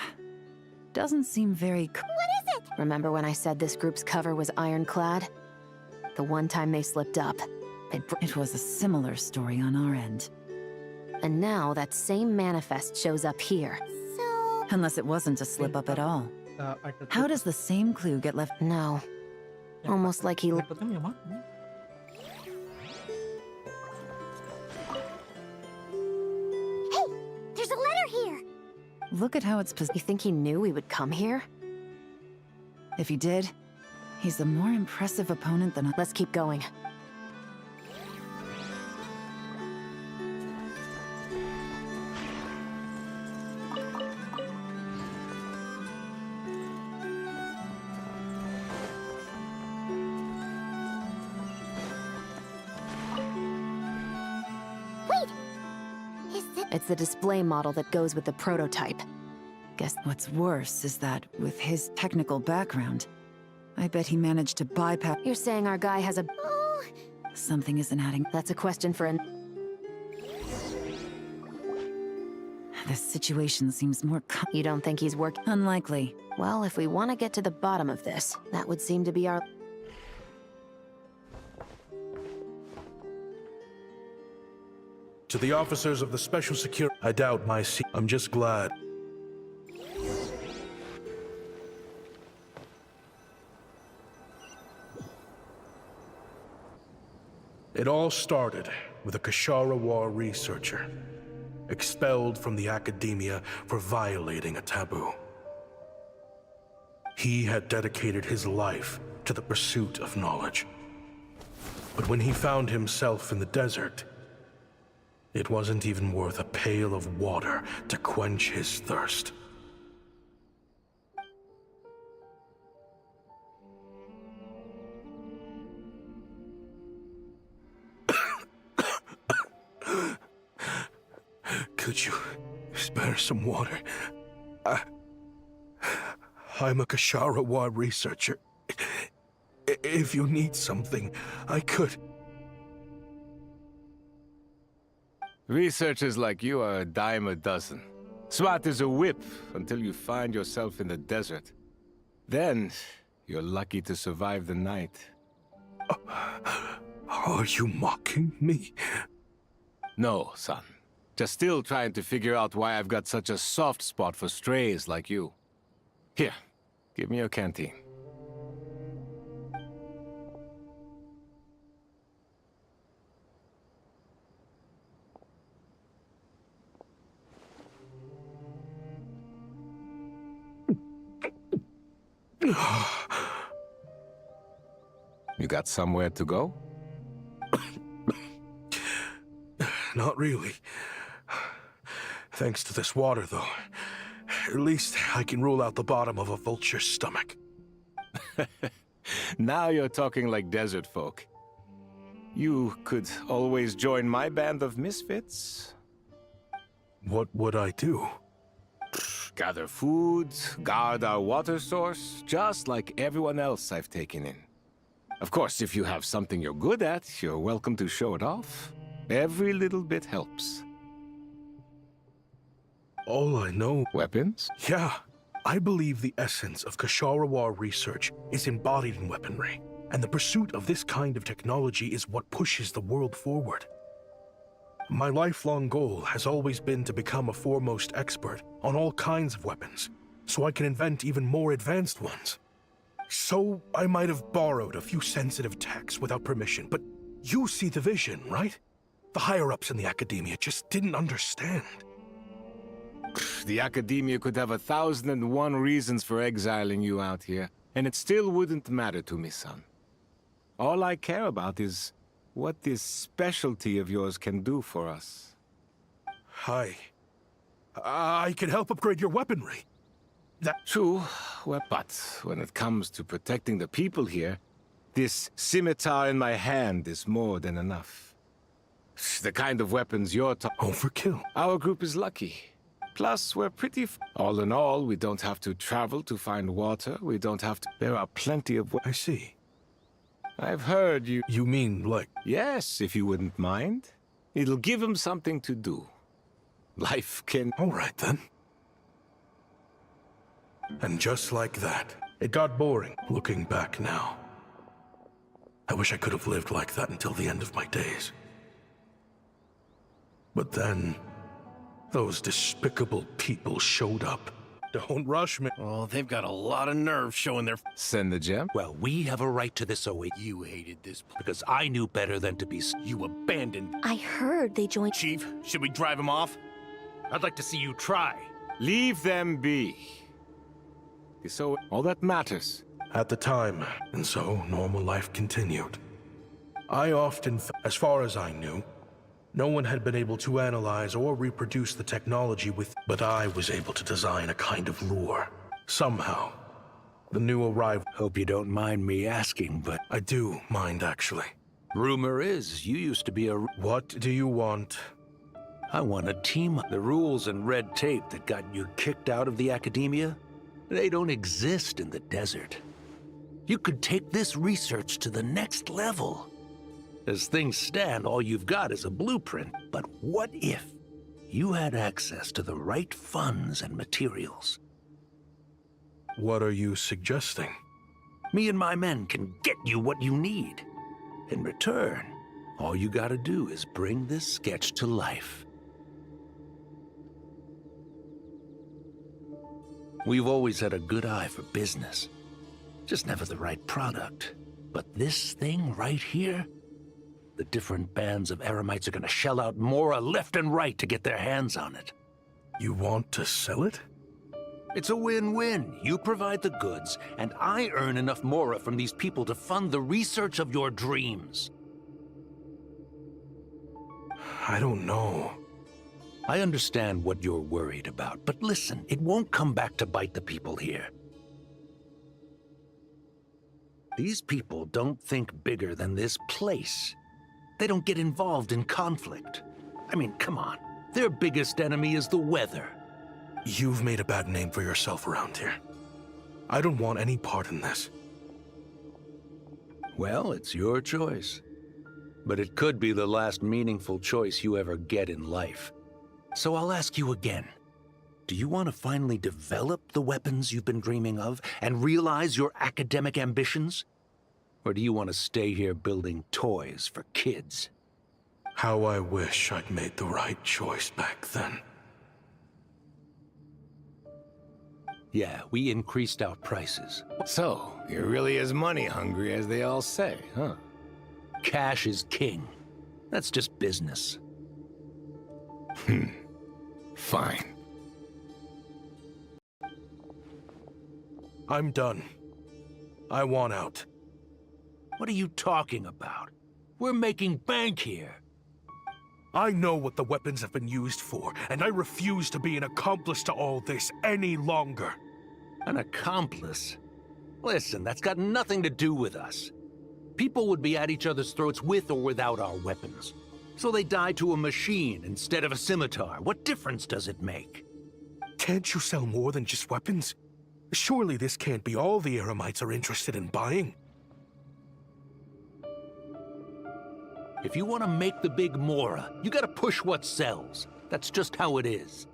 Doesn't seem very... What is it? Remember when I said this group's cover was ironclad? The one time they slipped up, It was a similar story on our end. And now that same manifest shows up here. So... Unless it wasn't a slip-up at all. How does the same clue get left? No. Almost like he... Hey! There's a letter here! Look at how it's You think he knew we would come here? If he did, he's a more impressive opponent than... Let's keep going. Wait! Is it... It's the display model that goes with the prototype. Guess what's worse is that, with his technical background, I bet he managed to bypass... You're saying our guy has a... Oh... Something isn't adding... That's a question for an... This situation seems more... You don't think he's working? Unlikely. Well, if we want to get to the bottom of this, that would seem to be our... To the officers of the Special Security, I doubt my seat. I'm just glad. It all started with a Kashara War researcher, expelled from the academia for violating a taboo. He had dedicated his life to the pursuit of knowledge. But when he found himself in the desert, it wasn't even worth a pail of water to quench his thirst. Could you spare some water? I'm a Kashara War researcher. If you need something, I could... Researchers like you are a dime a dozen. Smart as a whip until you find yourself in the desert. Then, you're lucky to survive the night. Are you mocking me? No, son. Just still trying to figure out why I've got such a soft spot for strays like you. Here, give me your canteen. You got somewhere to go? Not really. Thanks to this water, though. At least I can rule out the bottom of a vulture's stomach. Now you're talking like desert folk. You could always join my band of misfits. What would I do? Gather food, guard our water source, just like everyone else I've taken in. Of course, if you have something you're good at, you're welcome to show it off. Every little bit helps. All I know... Weapons? Yeah. I believe the essence of Kashara War research is embodied in weaponry, and the pursuit of this kind of technology is what pushes the world forward. My lifelong goal has always been to become a foremost expert on all kinds of weapons, so I can invent even more advanced ones. So I might have borrowed a few sensitive techs without permission, but you see the vision, right? The higher-ups in the academia just didn't understand. The academia could have 1,001 reasons for exiling you out here, and it still wouldn't matter to me, son. All I care about is what this specialty of yours can do for us. I can help upgrade your weaponry. True, well, but when it comes to protecting the people here, this scimitar in my hand is more than enough. The kind of weapons you're talking... Overkill. Our group is lucky. Plus, we're pretty... All in all, we don't have to travel to find water. We don't have to... There are plenty of... I see. I've heard you... You mean, like... Yes, if you wouldn't mind. It'll give him something to do. Life can... All right, then. And just like that, it got boring, looking back now. I wish I could have lived like that until the end of my days. But then, those despicable people showed up. Don't rush me. Oh, they've got a lot of nerve showing their... Send the gem? Well, we have a right to this OA. You hated this because I knew better than to be... You abandoned... I heard they joined... Chief, should we drive him off? I'd like to see you try. Leave them be. So, all that matters. At the time, and so normal life continued. I often, as far as I knew, no one had been able to analyze or reproduce the technology with, but I was able to design a kind of lure. Somehow, the new arrival... Hope you don't mind me asking, but... I do mind, actually. Rumor is, you used to be a... What do you want? I want a team. The rules and red tape that got you kicked out of the academia, they don't exist in the desert. You could take this research to the next level. As things stand, all you've got is a blueprint. But what if you had access to the right funds and materials? What are you suggesting? Me and my men can get you what you need. In return, all you gotta do is bring this sketch to life. We've always had a good eye for business. Just never the right product. But this thing right here, the different bands of Eremites are gonna shell out Mora left and right to get their hands on it. You want to sell it? It's a win-win. You provide the goods, and I earn enough Mora from these people to fund the research of your dreams. I don't know. I understand what you're worried about, but listen, it won't come back to bite the people here. These people don't think bigger than this place. They don't get involved in conflict. I mean, come on. Their biggest enemy is the weather. You've made a bad name for yourself around here. I don't want any part in this. Well, it's your choice. But it could be the last meaningful choice you ever get in life. So I'll ask you again. Do you want to finally develop the weapons you've been dreaming of and realize your academic ambitions? Or do you want to stay here building toys for kids? How I wish I'd made the right choice back then. Yeah, we increased our prices. So, you're really as money hungry as they all say, huh? Cash is king. That's just business. Fine. I'm done. I want out. What are you talking about? We're making bank here. I know what the weapons have been used for, and I refuse to be an accomplice to all this any longer. An accomplice? Listen, that's got nothing to do with us. People would be at each other's throats with or without our weapons. So they die to a machine instead of a scimitar. What difference does it make? Can't you sell more than just weapons? Surely this can't be all the Eremites are interested in buying. If you want to make the big Mora, you gotta push what sells. That's just how it is.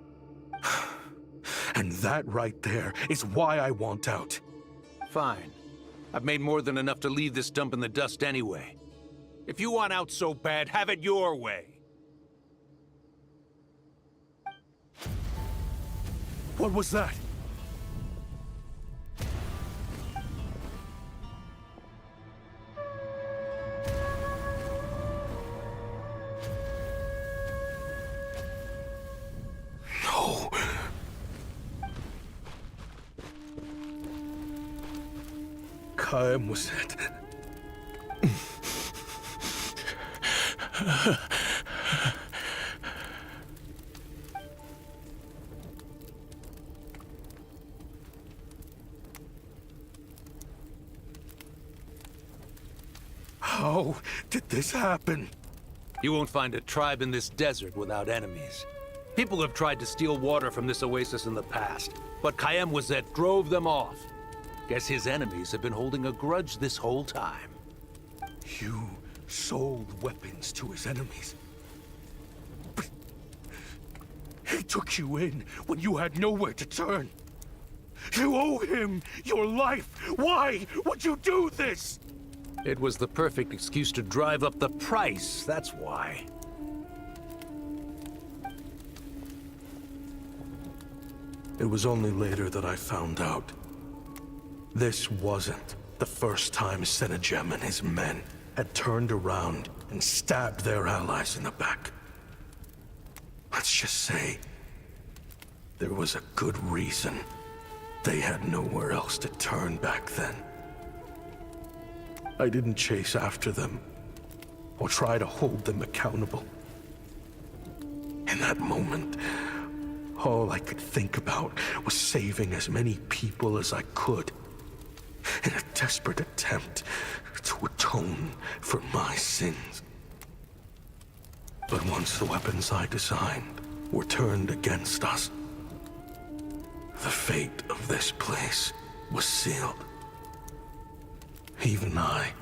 And that right there is why I want out. Fine. I've made more than enough to leave this dump in the dust anyway. If you want out so bad, have it your way. What was that? No. Kaem was it. How did this happen? You won't find a tribe in this desert without enemies. People have tried to steal water from this oasis in the past, but Khaem Wazet drove them off. Guess his enemies have been holding a grudge this whole time. You sold weapons to his enemies. But he took you in when you had nowhere to turn. You owe him your life. Why would you do this? It was the perfect excuse to drive up the price, that's why. It was only later that I found out. This wasn't the first time Senegem and his men had turned around and stabbed their allies in the back. Let's just say, there was a good reason they had nowhere else to turn back then. I didn't chase after them or try to hold them accountable. In that moment, all I could think about was saving as many people as I could in a desperate attempt to atone for my sins. But once the weapons I designed were turned against us, the fate of this place was sealed. Even I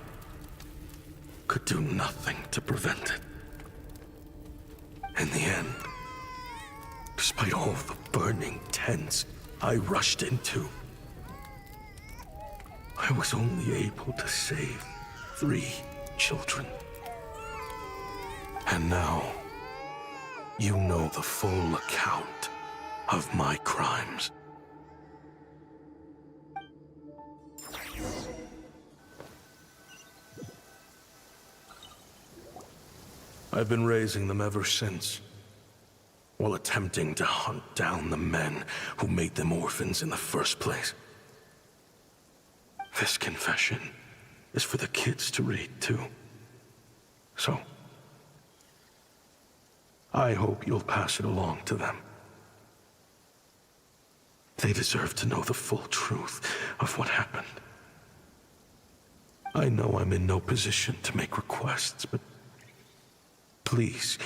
could do nothing to prevent it. In the end, despite all the burning tents I rushed into, I was only able to save 3 children. And now, you know the full account of my crimes. I've been raising them ever since, while attempting to hunt down the men who made them orphans in the first place. This confession is for the kids to read, too. So, I hope you'll pass it along to them. They deserve to know the full truth of what happened. I know I'm in no position to make requests, but please,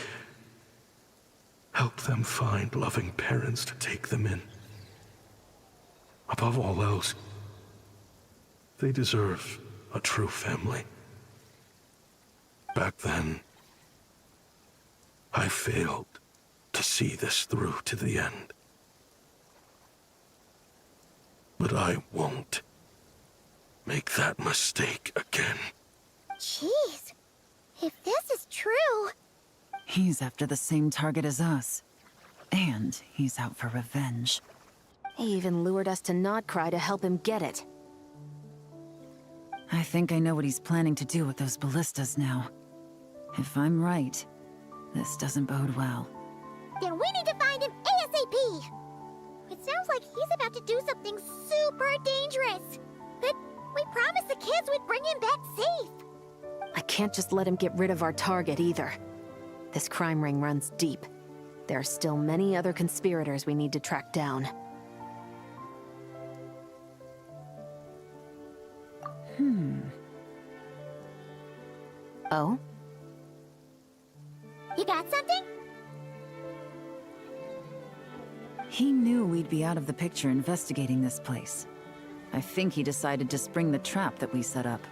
help them find loving parents to take them in. Above all else, they deserve a true family. Back then, I failed to see this through to the end. But I won't make that mistake again. Jeez, if this is true... He's after the same target as us. And he's out for revenge. He even lured us to Nodcry to help him get it. I think I know what he's planning to do with those ballistas now. If I'm right, this doesn't bode well. Then we need to find him ASAP! It sounds like he's about to do something super dangerous. But we promised the kids we'd bring him back safe. I can't just let him get rid of our target either. This crime ring runs deep. There are still many other conspirators we need to track down. Oh? You got something? He knew we'd be out of the picture investigating this place. I think he decided to spring the trap that we set up.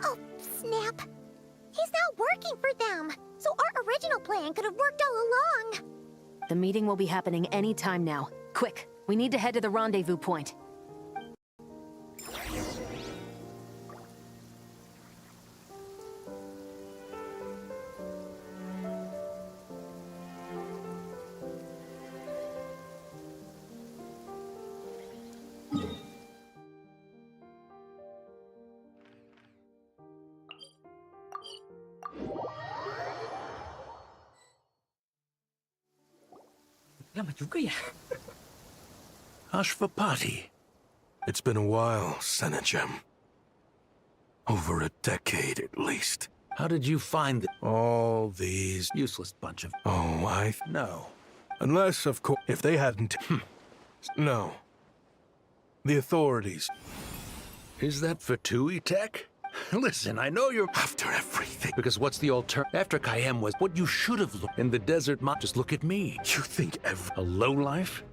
Oh, snap. He's not working for them. So our original plan could have worked all along. The meeting will be happening any time now. Quick, we need to head to the rendezvous point. Lama juga ya. Ashvapati. It's been a while, Senegem. Over a decade at least. How did you find all these useless bunch of... Oh, no. Unless, of course, if they hadn't... No. The authorities. Is that Fatui tech? Listen, I know you're... After everything. Because what's the alternative? After Kayem was what you should have looked in the desert. Just look at me. You think a lowlife?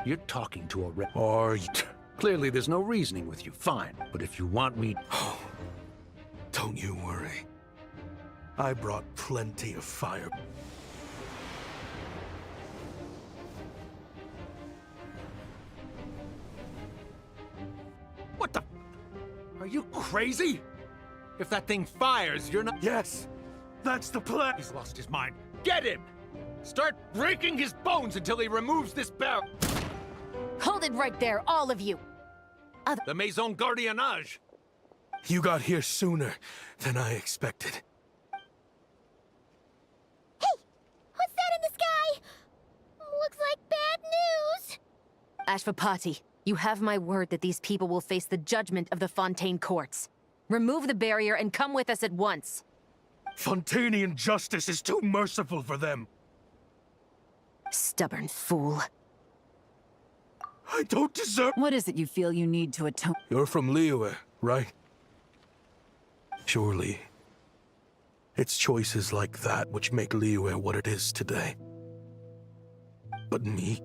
You're talking to a... Are you... Clearly, there's no reasoning with you. Fine. But if you want me... Oh, don't you worry. I brought plenty of fire. What the... Are you crazy? If that thing fires, you're not... Yes! That's the plan! He's lost his mind. Get him! Start breaking his bones until he removes this barrel. Hold it right there, all of you! The Maison Gardiennage! You got here sooner than I expected. Hey! What's that in the sky? Looks like bad news! Ashvapati, you have my word that these people will face the judgment of the Fontaine courts. Remove the barrier and come with us at once. Fontainian justice is too merciful for them. Stubborn fool. I don't deserve... What is it you feel you need to atone? You're from Liyue, right? Surely. It's choices like that which make Liyue what it is today. But me?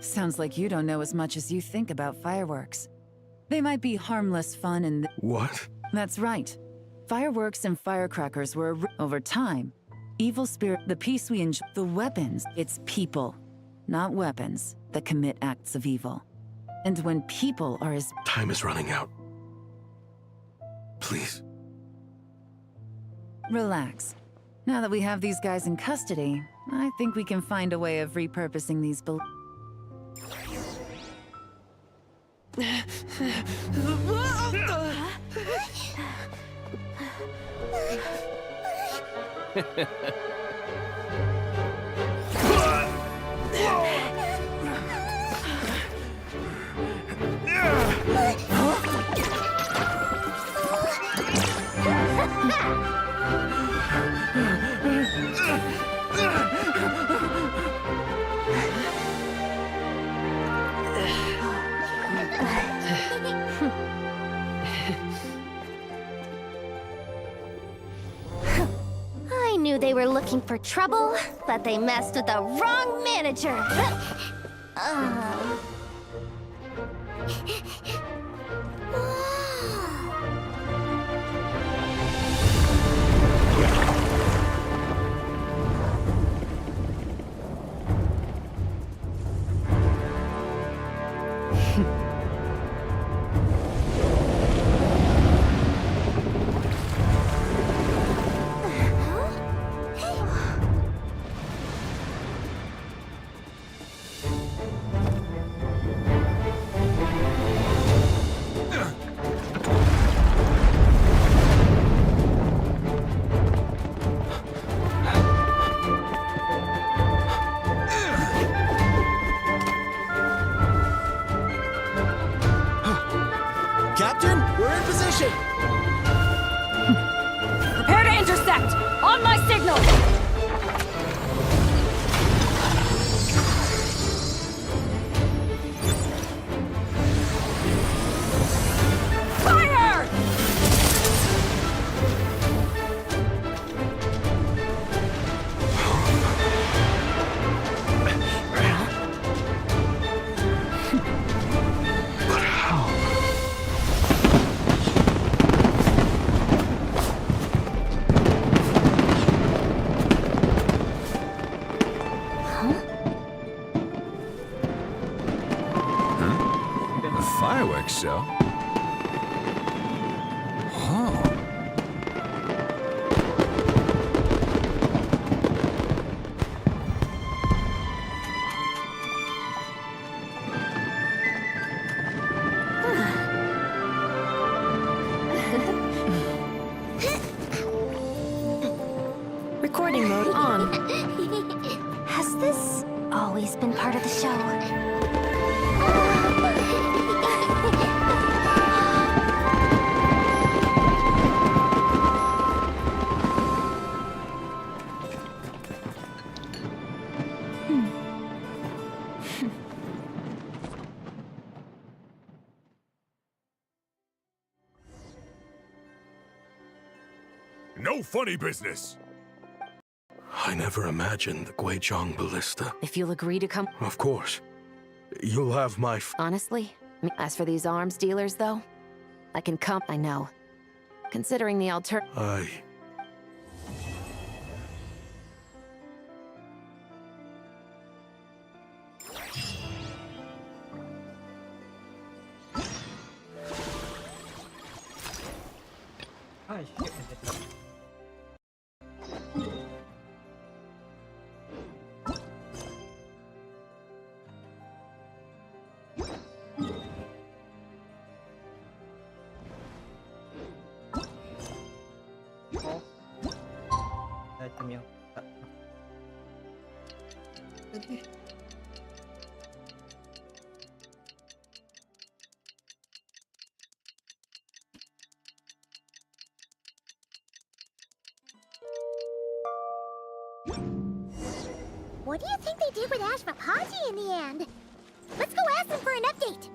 Sounds like you don't know as much as you think about fireworks. They might be harmless fun and... What? That's right. Fireworks and firecrackers were... Over time, evil spirit, the peace we enjoy, the weapons, it's people, not weapons, that commit acts of evil. And when people are as... Time is running out. Please. Relax. Now that we have these guys in custody, I think we can find a way of repurposing these I knew they were looking for trouble, but they messed with the wrong manager. Captain, we're in position! Prepare to intercept! On my signal! Fire! But how? Fireworks show? Huh. Recording mode on. Has this always been part of the show? No funny business! I never imagined the Guizhong ballista. If you'll agree to come... Of course. You'll have my... Honestly, as for these arms dealers, though, I can come... I know. Considering the Ah, shit. Item yang tak tadi. What do you think they did with Ashvapati in the end? Let's go ask them for an update.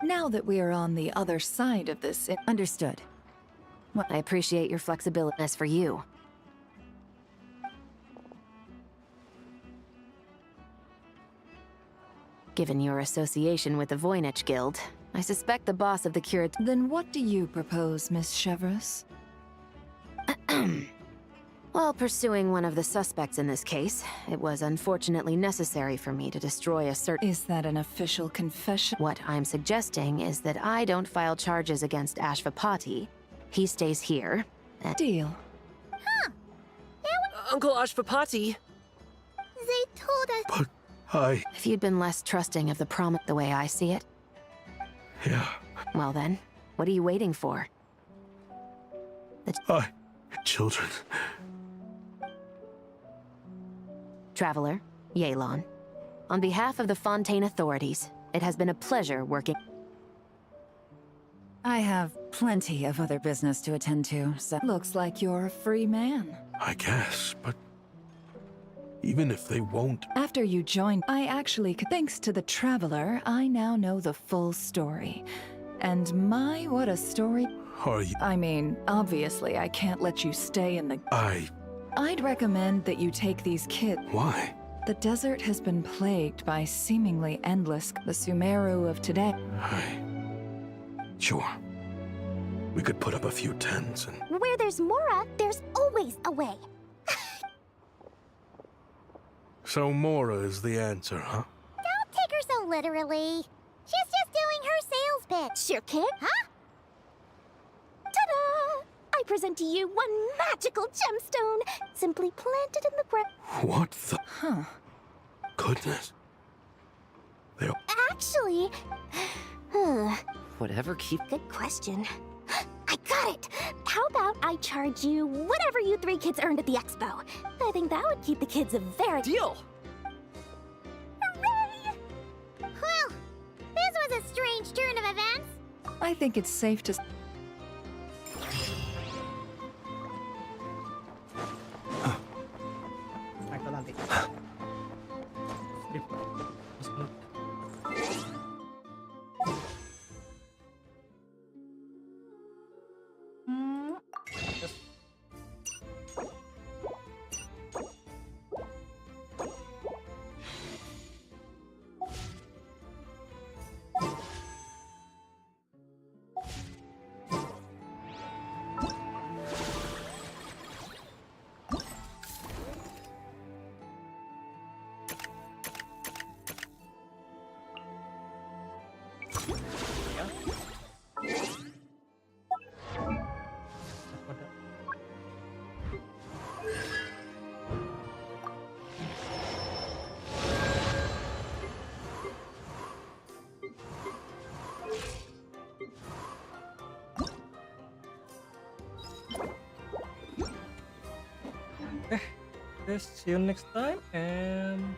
Now that we are on the other side of this... Understood. Well, I appreciate your flexibility. As for you... Given your association with the Voynich Guild, I suspect the boss of the Curat... Then what do you propose, Miss Chevreuse? While pursuing one of the suspects in this case, it was unfortunately necessary for me to destroy a certain... Is that an official confession? What I'm suggesting is that I don't file charges against Ashvapati. He stays here. Deal. Uncle Ashvapati! They told us... But If you'd been less trusting of the promise the way I see it... Yeah. Well then, what are you waiting for? Children... Traveler, Yelan. On behalf of the Fontaine authorities, it has been a pleasure working... I have plenty of other business to attend to, so... Looks like you're a free man. I guess, but... Even if they won't... After you joined, I actually... Thanks to the Traveler, I now know the full story. And my, what a story... Are you... I mean, obviously I can't let you stay in the... I'd recommend that you take these kids. Why? The desert has been plagued by seemingly endless... The Sumeru of today... Sure. We could put up a few tents and... Where there's Mora, there's always a way. So Mora is the answer, huh? Don't take her so literally. She's just doing her sales pitch. Sure kid. Huh? Ta-da! I present to you one magical gemstone, simply planted in the ground. What the... Goodness. Actually... Whatever keep... Good question. I got it! How about I charge you whatever you three kids earned at the expo? I think that would keep the kids a very... Deal! Hooray! Well, this was a strange turn of events. I think it's safe to... nanti. See you next time and